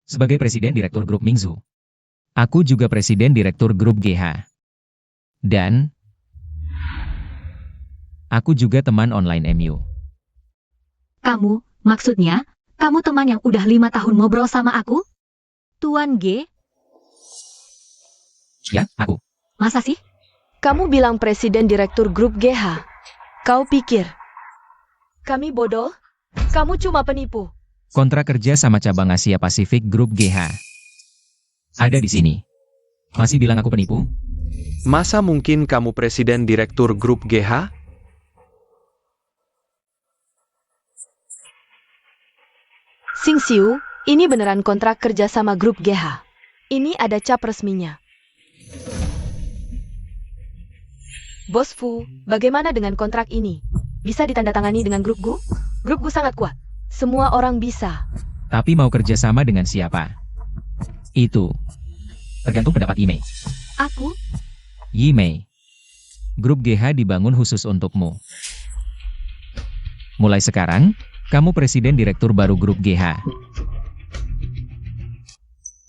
sebagai Presiden Direktur Grup Mingzhu, aku juga Presiden Direktur Grup GH. Dan aku juga teman online MU. Kamu, maksudnya, kamu teman yang udah 5 tahun ngobrol sama aku? Tuan G, Ya, aku. masa sih? Kamu bilang Presiden Direktur Grup GH. Kau pikir kami bodoh? Kamu cuma penipu. Kontrak kerja sama cabang Asia Pasifik Grup GH. Ada di sini. Masih bilang aku penipu? Masa mungkin kamu Presiden Direktur Grup GH? Xingxiu, ini beneran kontrak kerja sama grup GH. Ini ada cap resminya. Bos Fu, bagaimana dengan kontrak ini? Bisa ditandatangani dengan grup Gu? Grup Gu sangat kuat. Semua orang bisa. Tapi mau kerja sama dengan siapa? Itu tergantung pendapat Yimei. Aku? Yimei, Grup GH dibangun khusus untukmu. Mulai sekarang, kamu Presiden Direktur baru Grup GH.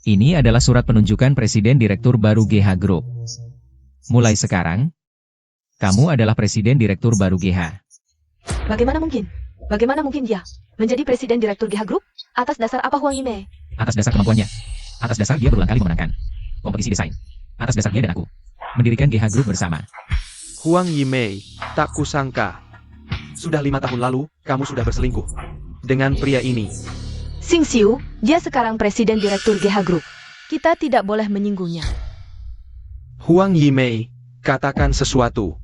Ini adalah surat penunjukan Presiden Direktur baru GH Group. Mulai sekarang, kamu adalah Presiden Direktur baru GH. Bagaimana mungkin? Bagaimana mungkin dia menjadi Presiden Direktur GH Group? Atas dasar apa Huang Yimei? Atas dasar kemampuannya. Atas dasar dia berulang kali memenangkan kompetisi desain. Atas dasar dia dan aku mendirikan GH Group bersama. Huang Yimei, tak kusangka. Sudah 5 tahun lalu, kamu sudah berselingkuh dengan pria ini. Xing Xiu, dia sekarang presiden direktur GH Group. Kita tidak boleh menyinggungnya. Huang Yimei, katakan sesuatu.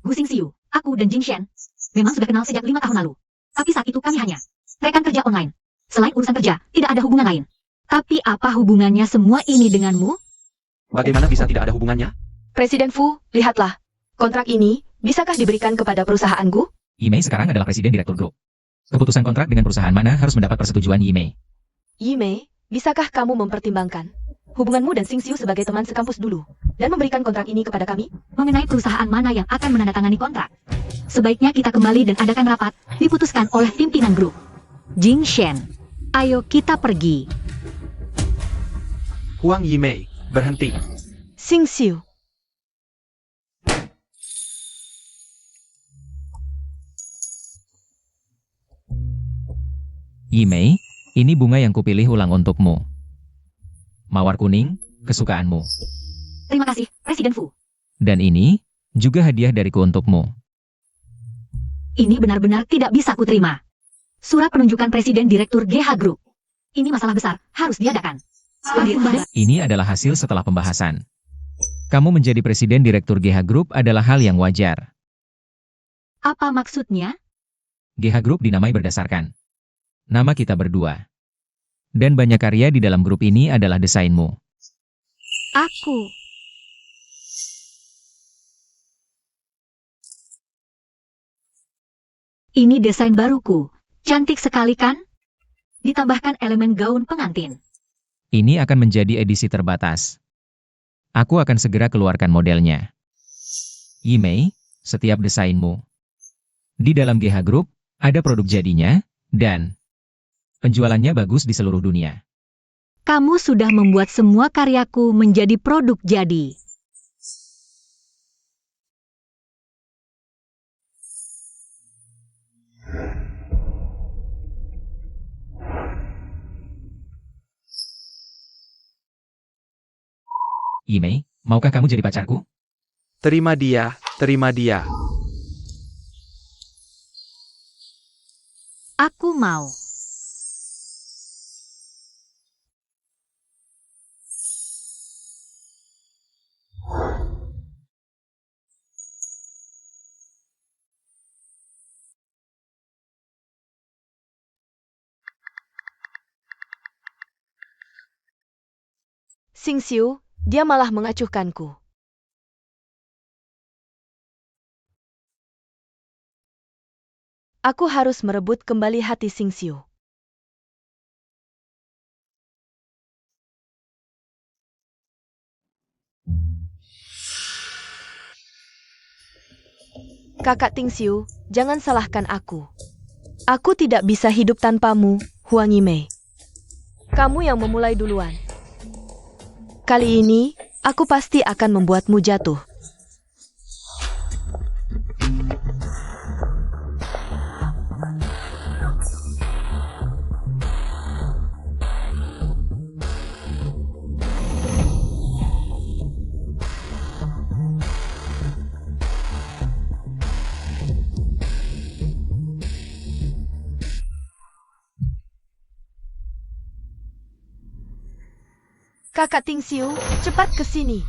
Gu Xingxiu, aku dan Jing Shen memang sudah kenal sejak 5 tahun lalu. Tapi saat itu kami hanya rekan kerja online. Selain urusan kerja, tidak ada hubungan lain. Tapi apa hubungannya semua ini denganmu? Bagaimana bisa tidak ada hubungannya? Presiden Fu, lihatlah. Kontrak ini, bisakah diberikan kepada perusahaanku? Yimei sekarang adalah presiden direktur grup. Keputusan kontrak dengan perusahaan mana harus mendapat persetujuan Yimei. Yimei, bisakah kamu mempertimbangkan hubunganmu dan Xing Xiu sebagai teman sekampus dulu dan memberikan kontrak ini kepada kami? Mengenai perusahaan mana yang akan menandatangani kontrak, sebaiknya kita kembali dan adakan rapat, diputuskan oleh pimpinan grup. Jing Shen, ayo kita pergi. Huang Yimei, berhenti. Xing Xiu. Yimei, ini bunga yang kupilih ulang untukmu. Mawar kuning, kesukaanmu. Terima kasih, Presiden Fu. Dan ini, juga hadiah dariku untukmu. Ini benar-benar tidak bisa kuterima. Surat penunjukan Presiden Direktur GH Group. Ini masalah besar, harus diadakan. Ini adalah hasil setelah pembahasan. Kamu menjadi presiden direktur GH Group adalah hal yang wajar. Apa maksudnya? GH Group dinamai berdasarkan nama kita berdua. Dan banyak karya di dalam grup ini adalah desainmu. Aku. Ini desain baruku. Cantik sekali kan? Ditambahkan elemen gaun pengantin. Ini akan menjadi edisi terbatas. Aku akan segera keluarkan modelnya. Yimei, setiap desainmu. Di dalam GH Group, ada produk jadinya, dan penjualannya bagus di seluruh dunia. Kamu sudah membuat semua karyaku menjadi produk jadi. Yimei, maukah kamu jadi pacarku? Terima dia, terima dia. Aku mau. Xing Xiu, dia malah mengacuhkanku. Aku harus merebut kembali hati Xing Xiu. Kakak Ting Xiu, jangan salahkan aku. Aku tidak bisa hidup tanpamu, Huang Yimei. Kamu yang memulai duluan. Kali ini, aku pasti akan membuatmu jatuh. Kakak Ting Xiu, cepat ke sini.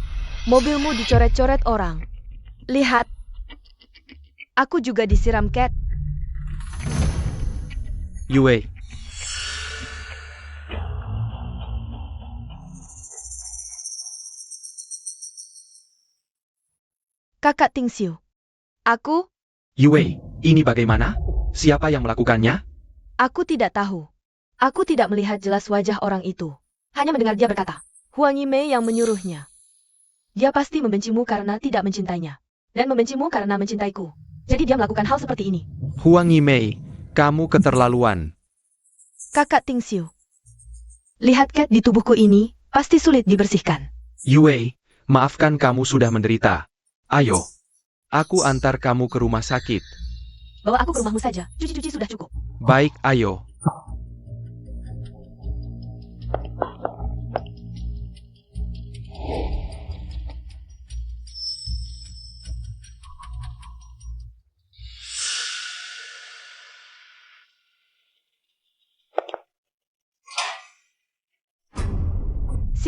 Mobilmu dicoret-coret orang. Lihat. Aku juga disiram cat. Yue, Kakak Ting Xiu. Aku Yue, ini bagaimana? Siapa yang melakukannya? tidak tahu. Aku tidak melihat jelas wajah orang itu. Hanya mendengar dia berkata, Huang Yimei yang menyuruhnya. Dia pasti membencimu karena tidak mencintainya. Dan membencimu karena mencintaiku. Jadi dia melakukan hal seperti ini. Huang Yimei, kamu keterlaluan. Kakak Ting Xiu. Lihat cat di tubuhku ini, pasti sulit dibersihkan. Yue, maafkan kamu sudah menderita. Ayo. Aku antar kamu ke rumah sakit. Bawa aku ke rumahmu saja, cuci-cuci sudah cukup. Baik, ayo.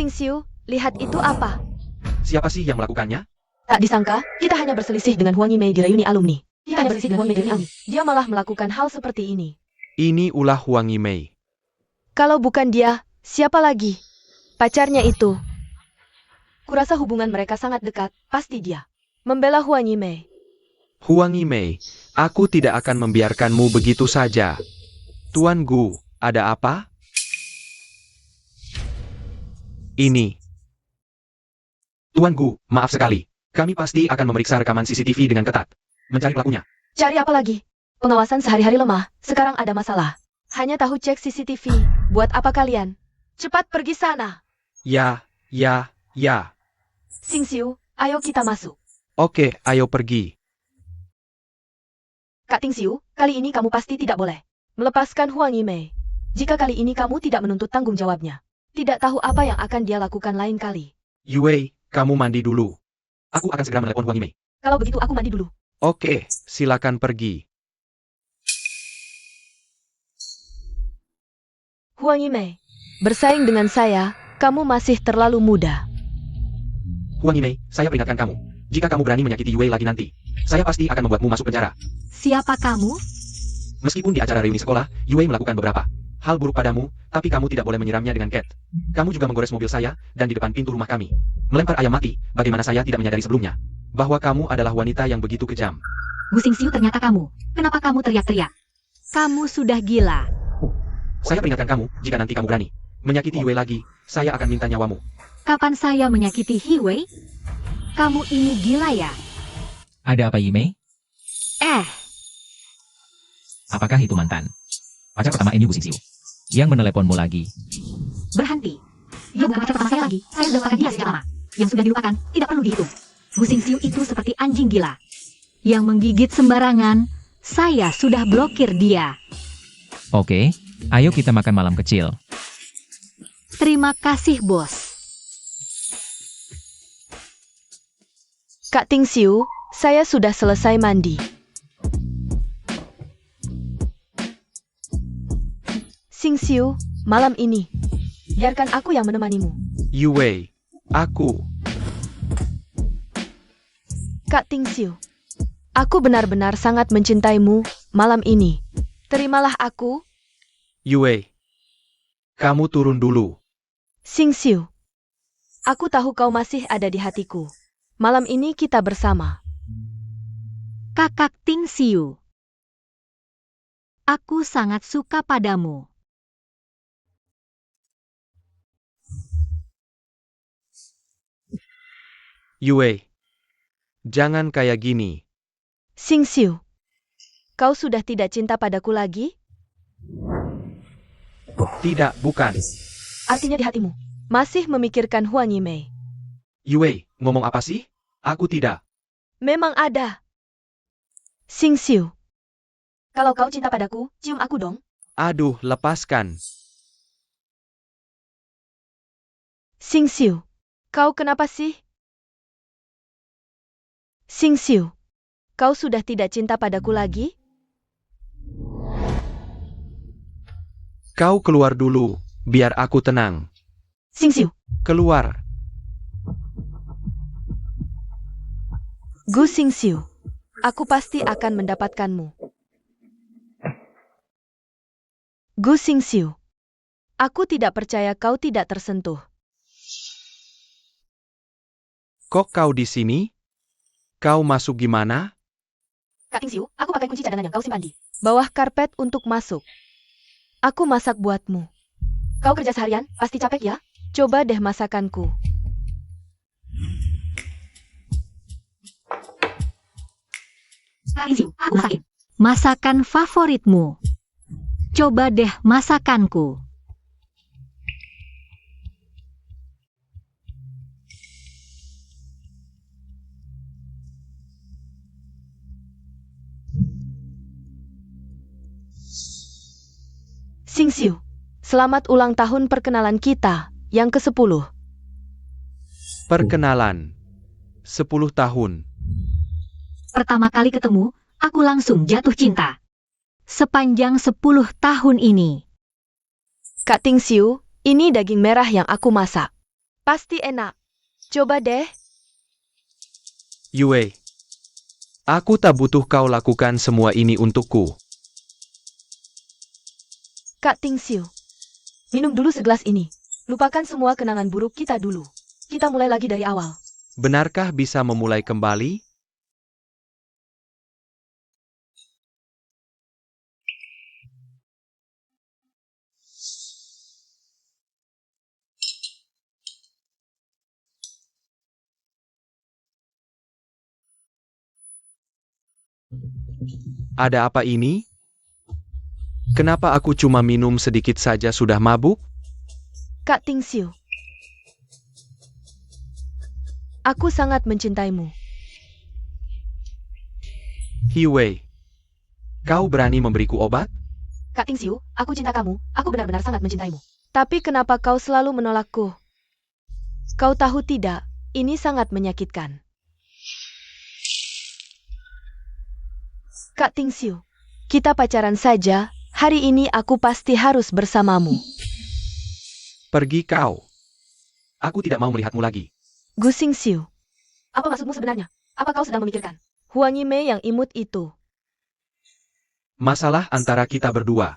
Xingxiu, lihat itu apa? Siapa sih yang melakukannya? Tak disangka, kita hanya berselisih dengan Huang Yimei di reuni alumni. Kita hanya berselisih dengan Huang Yimei di reuni alumni. Dia malah melakukan hal seperti ini. Ini ulah Huang Yimei. Kalau bukan dia, siapa lagi? Pacarnya itu. Kurasa hubungan mereka sangat dekat, pasti dia. Membela Huang Yimei. Huang Yimei, aku tidak akan membiarkanmu begitu saja. Tuan Gu, ada apa? Ini. Tuan Gu, maaf sekali. Kami pasti akan memeriksa rekaman CCTV dengan ketat. Mencari pelakunya. Cari apa lagi? Pengawasan sehari-hari lemah, sekarang ada masalah. Hanya tahu cek CCTV. Buat apa kalian? Cepat pergi sana. Ya. Xingxiu, ayo kita masuk. Oke, ayo pergi. Kak Tingxiu, kali ini kamu pasti tidak boleh melepaskan Huang Yimei. Jika kali ini kamu tidak menuntut tanggung jawabnya, tidak tahu apa yang akan dia lakukan lain kali. Yue, kamu mandi dulu. Aku akan segera menelepon Huang Yimei. Kalau begitu aku mandi dulu. Oke, silakan pergi. Huang Yimei, bersaing dengan saya, kamu masih terlalu muda. Huang Yimei, saya peringatkan kamu. Jika kamu berani menyakiti Yue lagi nanti, saya pasti akan membuatmu masuk penjara. Siapa kamu? Meskipun di acara reuni sekolah, Yue melakukan beberapa hal buruk padamu, tapi kamu tidak boleh menyiramnya dengan cat. Kamu juga menggores mobil saya, dan di depan pintu rumah kami. Melempar ayam mati, bagaimana saya tidak menyadari sebelumnya bahwa kamu adalah wanita yang begitu kejam. Gu Xingxiu, ternyata kamu. Kenapa kamu teriak-teriak? Kamu sudah gila. Saya peringatkan kamu, jika nanti kamu berani menyakiti Yue lagi, saya akan minta nyawamu. Kapan saya menyakiti Hiwei? Kamu ini gila ya? Ada apa Yimei? Apakah itu mantan? Pacar pertama ini Gu Xingxiu. Yang meneleponmu lagi. Berhenti. Dia bukan pacar pertama saya lagi. Saya sudah lupakan dia sejak lama. Yang sudah dilupakan, tidak perlu dihitung. Gu Xingxiu itu seperti anjing gila. Yang menggigit sembarangan, saya sudah blokir dia. Oke, ayo kita makan malam kecil. Terima kasih, bos. Kak Tingxiu, saya sudah selesai mandi. Xingxiu, malam ini, biarkan aku yang menemanimu. Yue, aku. Kak Tingxiu, aku benar-benar sangat mencintaimu malam ini. Terimalah aku. Yue, kamu turun dulu. Xingxiu, aku tahu kau masih ada di hatiku. Malam ini kita bersama. Kakak Tingxiu. Aku sangat suka padamu. Yue, jangan kayak gini. Xingxiu, kau sudah tidak cinta padaku lagi? Tidak, bukan. Artinya di hatimu, masih memikirkan Huang Yimei. Yue, ngomong apa sih? Aku tidak. Memang ada. Xingxiu, kalau kau cinta padaku, cium aku dong. Aduh, lepaskan. Xingxiu, kau kenapa sih? Xingxiu, kau sudah tidak cinta padaku lagi? Kau keluar dulu, biar aku tenang. Xingxiu, Keluar. Gu Xingxiu, aku pasti akan mendapatkanmu. Gu Xingxiu, aku tidak percaya kau tidak tersentuh. Kok kau di sini? Kau masuk gimana? Kak Tingxiu, aku pakai kunci cadangan yang kau simpan di bawah karpet untuk masuk. Aku masak buatmu. Kau kerja seharian, pasti capek ya? Coba deh masakanku. Kak Tingxiu, aku masakin. Masakan favoritmu. Coba deh masakanku. Xingxiu, selamat ulang tahun perkenalan kita, yang ke-10. Perkenalan. 10 tahun. Pertama kali ketemu, aku langsung jatuh cinta. Sepanjang 10 tahun ini. Kak Tingxiu, ini daging merah yang aku masak. Pasti enak. Coba deh. Yue. Aku tak butuh kau lakukan semua ini untukku. Kak Tingxiu. Minum dulu segelas ini. Lupakan semua kenangan buruk kita dulu. Kita mulai lagi dari awal. Benarkah bisa memulai kembali? Ada apa ini? Kenapa aku cuma minum sedikit saja sudah mabuk? Kak Tingxiu. Aku sangat mencintaimu. Hiwei. Kau berani memberiku obat? Kak Tingxiu, aku cinta kamu. Aku benar-benar sangat mencintaimu. Tapi kenapa kau selalu menolakku? Kau tahu tidak, ini sangat menyakitkan. Kak Tingxiu, kita pacaran saja. Hari ini aku pasti harus bersamamu. Pergi kau. Aku tidak mau melihatmu lagi. Gu Xingxiu. Apa maksudmu sebenarnya? Apa kau sedang memikirkan? Huang Yimei yang imut itu. Masalah antara kita berdua.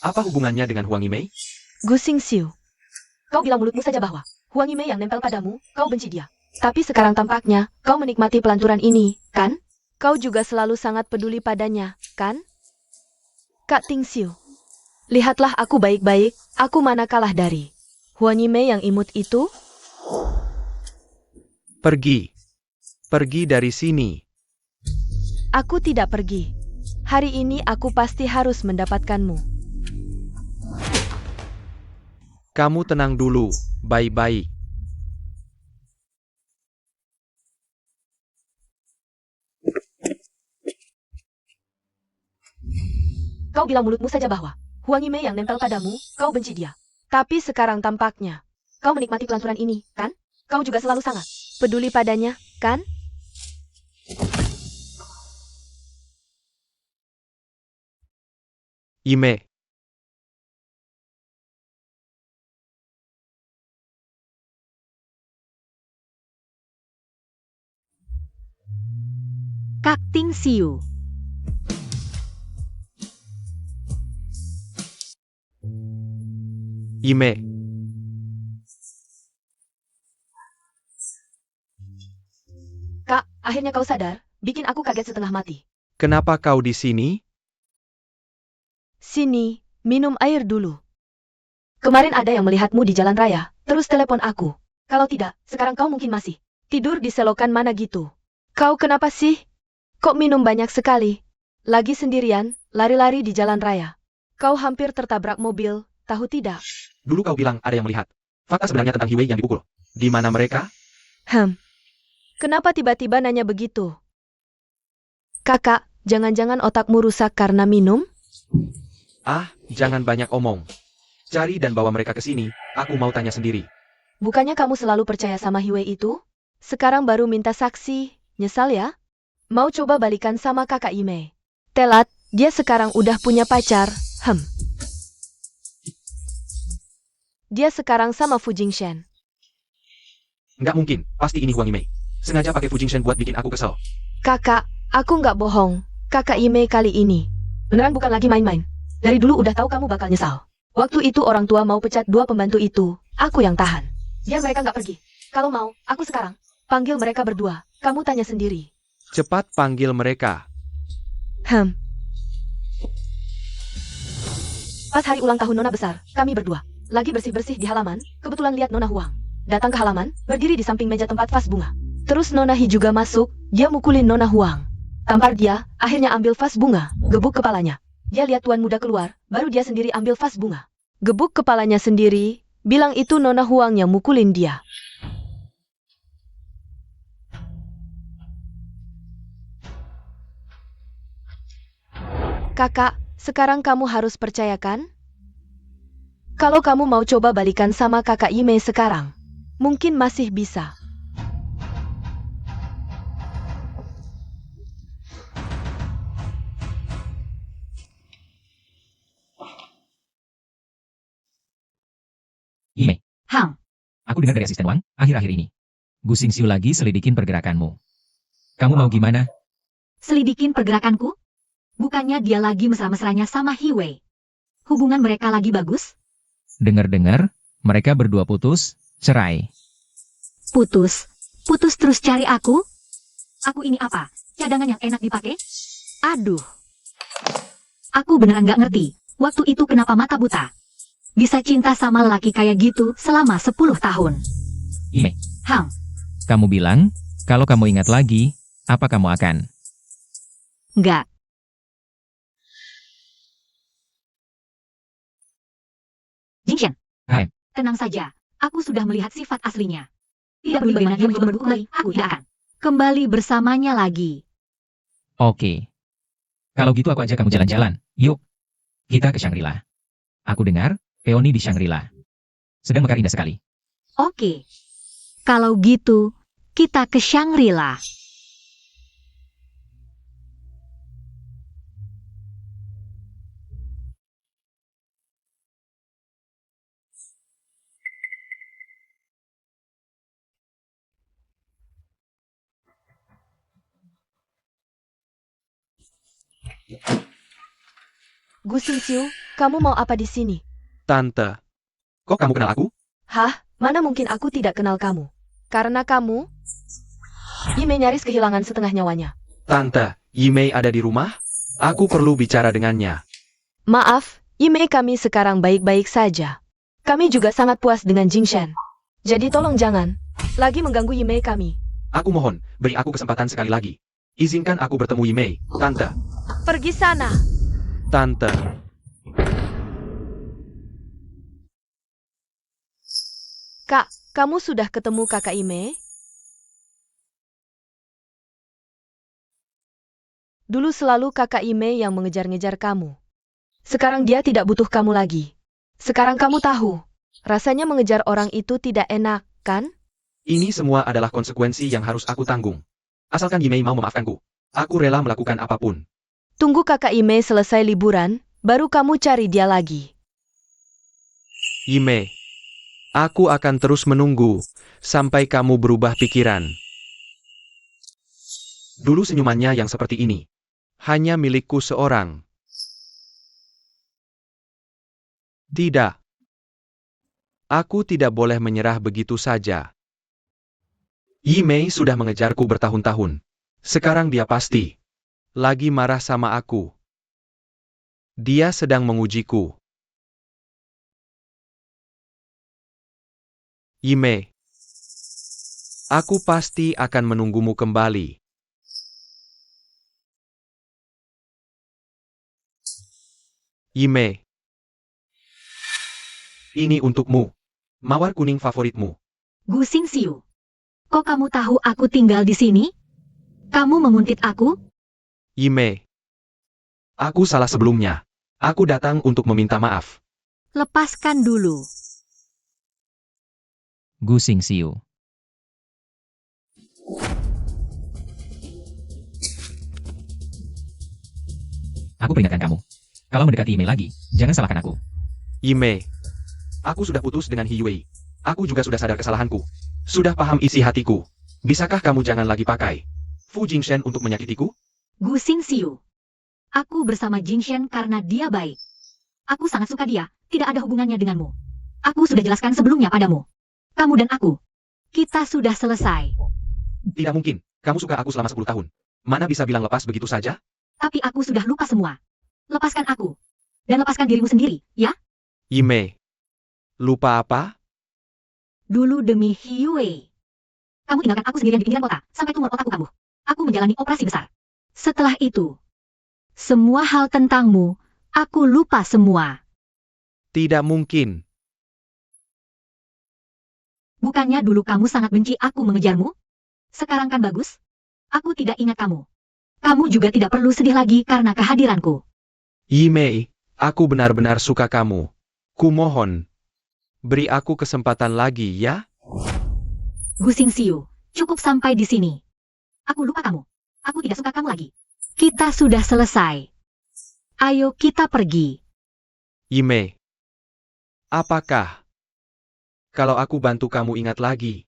Apa hubungannya dengan Huang Yimei? Gu Xingxiu. Kau bilang mulutmu saja bahwa Huang Yimei yang nempel padamu, kau benci dia. Tapi sekarang tampaknya kau menikmati pelanturan ini, kan? Kau juga selalu sangat peduli padanya, kan? Kak Tingxiu. Lihatlah aku baik-baik, aku mana kalah dari Huang Yimei yang imut itu? Pergi. Pergi dari sini. Aku tidak pergi. Hari ini aku pasti harus mendapatkanmu. Kamu tenang dulu, baik-baik. Kau bilang mulutmu saja bahwa Huang Yimei yang nempel padamu, kau benci dia. Tapi sekarang tampaknya kau menikmati pelanturan ini, kan? Kau juga selalu sangat peduli padanya, kan? Ime. Kak Tingxiu. Ime. Kak, akhirnya kau sadar, bikin aku kaget setengah mati. Kenapa kau di sini? Sini, minum air dulu. Kemarin ada yang melihatmu di jalan raya, terus telepon aku. Kalau tidak, sekarang kau mungkin masih tidur di selokan mana gitu. Kau kenapa sih? Kok minum banyak sekali? Lagi sendirian, lari-lari di jalan raya. Kau hampir tertabrak mobil, tahu tidak? Dulu kau bilang ada yang melihat. Fakta sebenarnya tentang Hiwei yang dipukul. Di mana mereka? Kenapa tiba-tiba nanya begitu? Kakak, jangan-jangan otakmu rusak karena minum? Ah, jangan banyak omong. Cari dan bawa mereka ke sini, aku mau tanya sendiri. Bukannya kamu selalu percaya sama Hiwei itu? Sekarang baru minta saksi, nyesal ya? Mau coba balikan sama kakak Yimei. Telat, dia sekarang udah punya pacar, Dia sekarang sama Fu Jingshen. Nggak mungkin, pasti ini Huang Yimei. Sengaja pakai Fu Jingshen buat bikin aku kesel. Kakak, aku nggak bohong. Kakak Yimei kali ini beneran bukan lagi main-main. Dari dulu udah tahu kamu bakal nyesal. Waktu itu orang tua mau pecat 2 pembantu itu, aku yang tahan. Biar mereka nggak pergi. Kalau mau, aku sekarang panggil mereka berdua. Kamu tanya sendiri. Cepat panggil mereka. Pas hari ulang tahun Nona besar, kami berdua lagi bersih-bersih di halaman, kebetulan lihat Nona Huang. Datang ke halaman, berdiri di samping meja tempat vas bunga. Terus Nona Hi juga masuk, dia mukulin Nona Huang. Tampar dia, akhirnya ambil vas bunga, gebuk kepalanya. Dia lihat tuan muda keluar, baru dia sendiri ambil vas bunga. Gebuk kepalanya sendiri, bilang itu Nona Huang yang mukulin dia. Kakak, sekarang kamu harus percayakan? Kalau kamu mau coba balikan sama kakak Yimei sekarang, mungkin masih bisa. Ime. Hang. Aku dengar dari asisten Wang, akhir-akhir ini. Gu Xingxiu lagi selidikin pergerakanmu. Kamu mau gimana? Selidikin pergerakanku? Bukannya dia lagi mesra-mesranya sama Hiwei. Hubungan mereka lagi bagus? Dengar-dengar, mereka berdua putus, cerai. Putus? Putus terus cari aku? Aku ini apa? Cadangan yang enak dipakai? Aduh. Aku beneran gak ngerti. Waktu itu kenapa mata buta? Bisa cinta sama lelaki kayak gitu selama 10 tahun. Ime, Hang, kamu bilang, kalau kamu ingat lagi, apa kamu akan? nggak. Jingshan. Hai. Tenang saja. Aku sudah melihat sifat aslinya. Tidak peduli bagaimana dia mencoba mendukung kembali, aku tidak akan kembali bersamanya lagi. Oke. Kalau gitu aku ajak kamu jalan-jalan. Yuk. Kita ke Shangri-La. Aku dengar, Peony di Shangri-La sedang mekar indah sekali. Oke. Kalau gitu, kita ke Shangri-La. Gu Xingxiu, kamu mau apa di sini? Tante, kok kamu kenal aku? Hah? Mana mungkin aku tidak kenal kamu? Karena kamu... Yimei nyaris kehilangan setengah nyawanya. Tante, Yimei ada di rumah? Aku perlu bicara dengannya. Maaf, Yimei kami sekarang baik-baik saja. Kami juga sangat puas dengan Jingshan. Jadi tolong jangan lagi mengganggu Yimei kami. Aku mohon, beri aku kesempatan sekali lagi. Izinkan aku bertemu Yimei, Tante. Pergi sana. Tante, Kak, kamu sudah ketemu kakak Yimei? Dulu selalu kakak Yimei yang mengejar-ngejar kamu. Sekarang dia tidak butuh kamu lagi. Sekarang kamu tahu, rasanya mengejar orang itu tidak enak, kan? ini semua adalah konsekuensi yang harus aku tanggung. Asalkan Yimei mau memaafkanku, aku rela melakukan apapun. Tunggu kakak Yimei selesai liburan, baru kamu cari dia lagi. Yimei, aku akan terus menunggu sampai kamu berubah pikiran. Dulu senyumannya yang seperti ini. Hanya milikku seorang. Tidak. Aku tidak boleh menyerah begitu saja. Yimei sudah mengejarku bertahun-tahun. Sekarang dia pasti Lagi marah sama aku. Dia sedang mengujiku. Yimei, aku pasti akan menunggumu kembali. Yimei, ini untukmu. Mawar kuning favoritmu. Gu Xingxiu. Kok kamu tahu aku tinggal di sini? Kamu menguntit aku? Yimei, Aku salah sebelumnya. Aku datang untuk meminta maaf. Lepaskan dulu. Gu Xingxiu. Aku peringatkan kamu. Kalau mendekati Yimei lagi, jangan salahkan aku. Yimei, Aku sudah putus dengan Hiwei. Aku juga sudah sadar kesalahanku. Sudah paham isi hatiku. Bisakah kamu jangan lagi pakai Fu Jingshan untuk menyakitiku? Gu Xingxiu. Aku bersama Jingshan karena dia baik. Aku sangat suka dia, tidak ada hubungannya denganmu. Aku sudah jelaskan sebelumnya padamu. Kamu dan aku. Kita sudah selesai. Tidak mungkin. Kamu suka aku selama 10 tahun. Mana bisa bilang lepas begitu saja? Tapi aku sudah lupa semua. Lepaskan aku. Dan lepaskan dirimu sendiri, ya? Yimei, lupa apa? Dulu demi Hiwei. Kamu tinggalkan aku sendirian di pinggiran kota, sampai tumor otakku kambuh. Aku menjalani operasi besar. Setelah itu, semua hal tentangmu, aku lupa semua. Tidak mungkin. Bukannya dulu kamu sangat benci aku mengejarmu? Sekarang kan bagus? Aku tidak ingat kamu. Kamu juga tidak perlu sedih lagi karena kehadiranku. Yimei, aku benar-benar suka kamu. Kumohon, beri aku kesempatan lagi ya. Gu Xingxiu, cukup sampai di sini. Aku lupa kamu. Aku tidak suka kamu lagi. Kita sudah selesai. Ayo kita pergi. Yimei, apakah Kalau aku bantu kamu ingat lagi,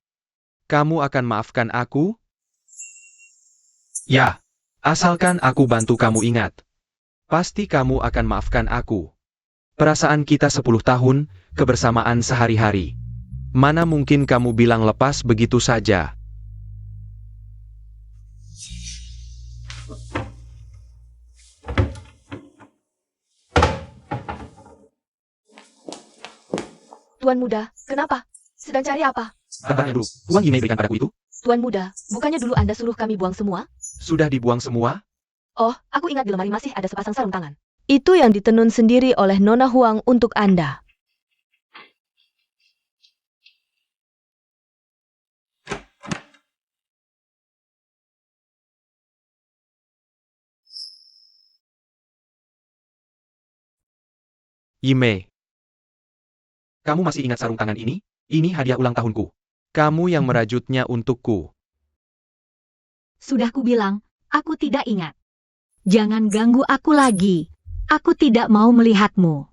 kamu akan maafkan aku? Ya, Asalkan aku bantu kamu ingat. Pasti kamu akan maafkan aku. Perasaan kita 10 tahun, kebersamaan sehari-hari. Mana mungkin kamu bilang lepas begitu saja? Tuan muda, kenapa? Sedang cari apa? kabarnya dulu. Uang Yimei berikan padaku itu? Tuan muda, bukannya dulu Anda suruh kami buang semua? Sudah dibuang semua? Oh, aku ingat di lemari masih ada sepasang sarung tangan. Itu yang ditenun sendiri oleh Nona Huang untuk Anda. Yimei, Kamu masih ingat sarung tangan ini? Ini hadiah ulang tahunku. kamu yang merajutnya untukku. Sudah kubilang, aku tidak ingat. Jangan ganggu aku lagi. Aku tidak mau melihatmu.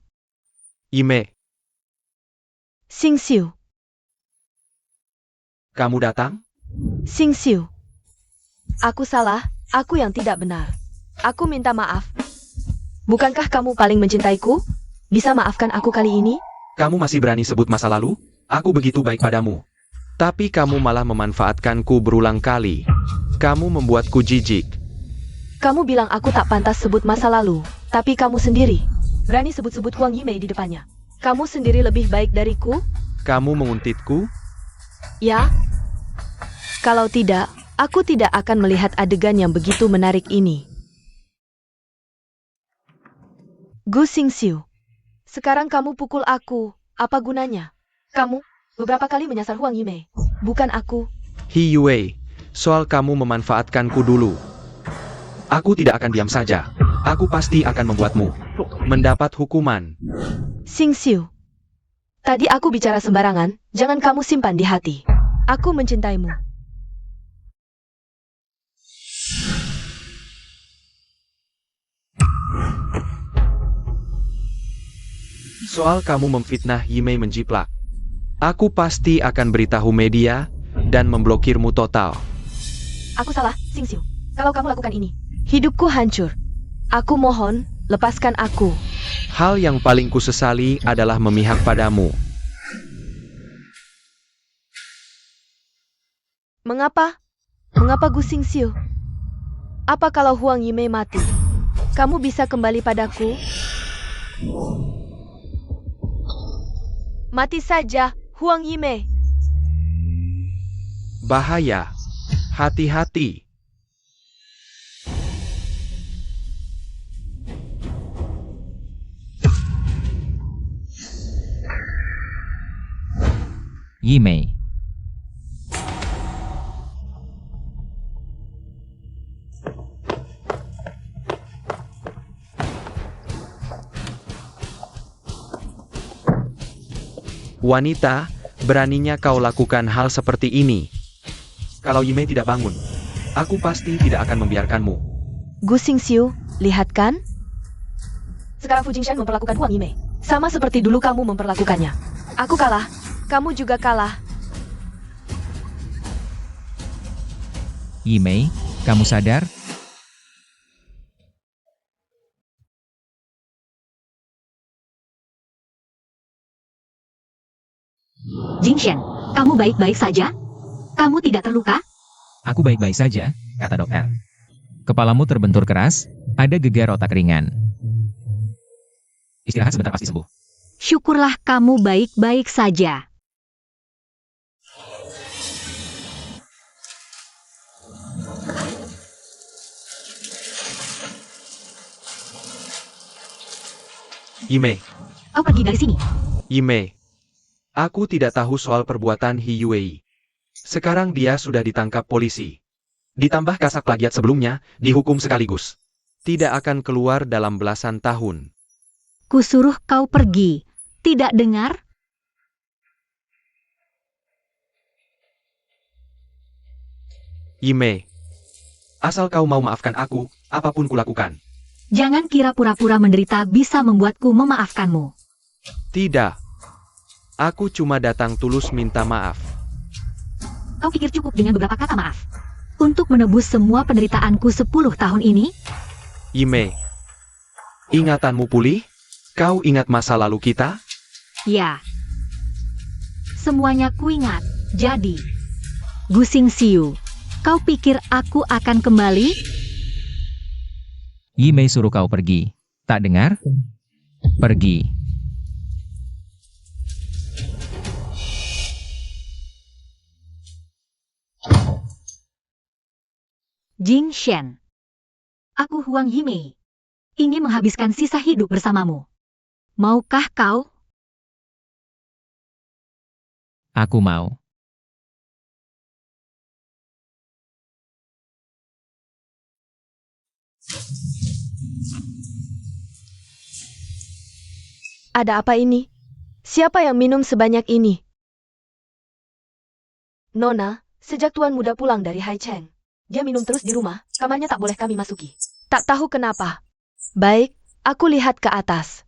Yimei, Xing Xiu, Kamu datang? Xing Xiu. Aku salah, aku yang tidak benar. Aku minta maaf. Bukankah kamu paling mencintaiku? Bisa maafkan aku kali ini? Kamu masih berani sebut masa lalu? Aku begitu baik padamu. tapi kamu malah memanfaatkanku berulang kali. Kamu membuatku jijik. Kamu bilang aku tak pantas sebut masa lalu, tapi kamu sendiri berani sebut-sebut Huang Yimei di depannya. Kamu sendiri lebih baik dariku? Kamu menguntitku? Ya? Kalau tidak, aku tidak akan melihat adegan yang begitu menarik ini. Gu Xingxiu, sekarang kamu pukul aku, apa gunanya? Kamu beberapa kali menyasar Huang Yimei, bukan aku. Hi Yue, soal kamu memanfaatkanku dulu. Aku tidak akan diam saja. Aku pasti akan membuatmu Mendapat hukuman. Xingxiu, tadi aku bicara sembarangan, jangan kamu simpan di hati. Aku mencintaimu. Soal kamu memfitnah Yimei menjiplak. Aku pasti akan beritahu media dan memblokirmu total. Aku salah, Xingxiu. Kalau kamu lakukan ini, hidupku hancur. Aku mohon, lepaskan aku. Hal yang paling kusesali adalah memihak padamu. Mengapa? Mengapa Gu Xingxiu? Apa kalau Huang Yimei mati? Kamu bisa kembali padaku? Mati saja, Huang Yimei. Bahaya. Hati-hati. Yimei. Wanita, beraninya kau lakukan hal seperti ini. Kalau Yimei tidak bangun, aku pasti tidak akan membiarkanmu. Gu Xingxiu, lihat kan? Sekarang Fu Jingshan memperlakukan Huang Yimei. Sama seperti dulu kamu memperlakukannya. Aku kalah, kamu juga kalah. Yimei, kamu sadar? Jingshan, kamu baik-baik saja? Kamu tidak terluka? Aku baik-baik saja, kata dokter. Kepalamu terbentur keras, ada gegar otak ringan. Istirahat sebentar pasti sembuh. Syukurlah kamu baik-baik saja. Yimei, Kau pergi dari sini. Yimei, aku tidak tahu soal perbuatan Hi Yue. sekarang dia sudah ditangkap polisi. Ditambah kasak plagiat sebelumnya, dihukum sekaligus. Tidak akan keluar dalam belasan tahun. Kusuruh kau pergi. Tidak dengar? Yimei, Asal kau mau maafkan aku, apapun kulakukan. Jangan kira pura-pura menderita bisa membuatku memaafkanmu. tidak. Aku cuma datang tulus minta maaf. Kau pikir cukup dengan beberapa kata maaf untuk menebus semua penderitaanku 10 tahun ini? Yimei, ingatanmu pulih? Kau ingat masa lalu kita? Ya. Semuanya kuingat. Jadi, Gu Xingxiu, kau pikir aku akan kembali? Yimei suruh kau pergi. Tak dengar? Pergi. Jing Shen. Aku Huang Yimei. Ingin menghabiskan sisa hidup bersamamu. Maukah kau? Aku mau. Ada apa ini? Siapa yang minum sebanyak ini? Nona, sejak Tuan Muda pulang dari Haicheng, dia minum terus di rumah, kamarnya tak boleh kami masuki. Tak tahu kenapa. Baik, aku lihat ke atas.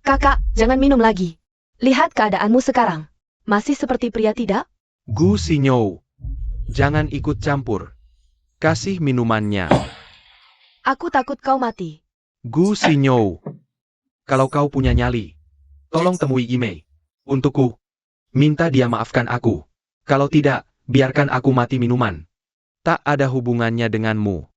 Kakak, jangan minum lagi. Lihat keadaanmu sekarang. Masih seperti pria tidak? Gu Xingou, jangan ikut campur. Kasih minumannya. Aku takut kau mati. Gu Xingou, kalau kau punya nyali, tolong temui Yimei. Untukku, minta dia maafkan aku. Kalau tidak, biarkan aku mati minuman. Tak ada hubungannya denganmu.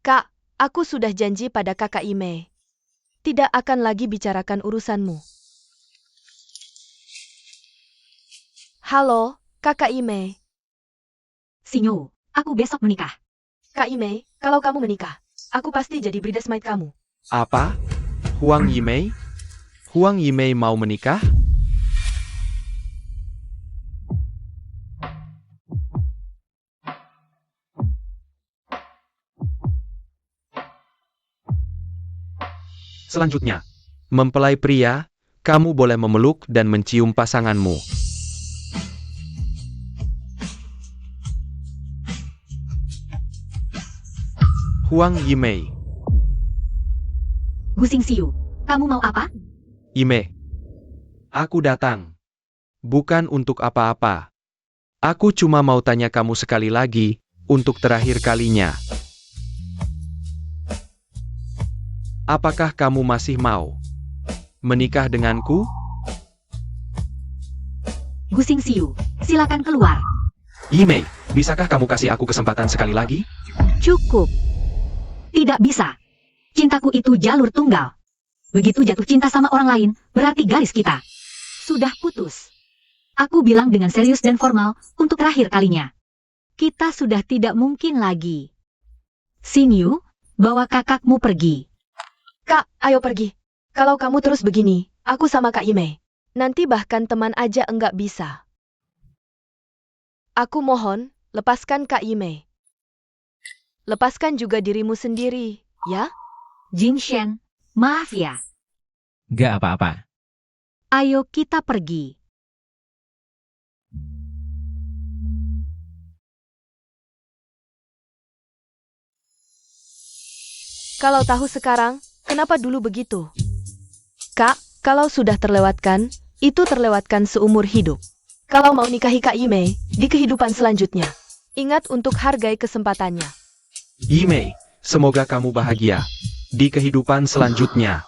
Kak, aku sudah janji pada kakak Ime. Tidak akan lagi bicarakan urusanmu. Halo, kakak Ime. Xingyu, aku besok menikah. Kak Ime, kalau kamu menikah, aku pasti jadi bridesmaid kamu. Apa? Huang Yimei? Huang Yimei mau menikah? Selanjutnya, mempelai pria, kamu boleh memeluk dan mencium pasanganmu. Huang Yimei. Gu Xingxiu, kamu mau apa? Yimei, aku datang. Bukan untuk apa-apa. Aku cuma mau tanya kamu sekali lagi, untuk terakhir kalinya. Apakah kamu masih mau menikah denganku? Gu Xingxiu, silakan keluar. Yimei, bisakah kamu kasih aku kesempatan sekali lagi? Cukup. Tidak bisa. Cintaku itu jalur tunggal. Begitu jatuh cinta sama orang lain, berarti garis kita sudah putus. Aku bilang dengan serius dan formal untuk terakhir kalinya. Kita sudah tidak mungkin lagi. Xingyu, bawa kakakmu pergi. Kak, ayo pergi. Kalau kamu terus begini, aku sama Kak Ime. Nanti bahkan teman aja enggak bisa. Aku mohon, lepaskan Kak Ime. Lepaskan juga dirimu sendiri, ya? Jing Shen, maaf ya. Gak apa-apa. Ayo kita pergi. Kalau tahu sekarang, kenapa dulu begitu? Kak, kalau sudah terlewatkan, itu terlewatkan seumur hidup. Kalau mau nikahi Kak Ime, di kehidupan selanjutnya, ingat untuk hargai kesempatannya. Yimei, semoga kamu bahagia di kehidupan selanjutnya.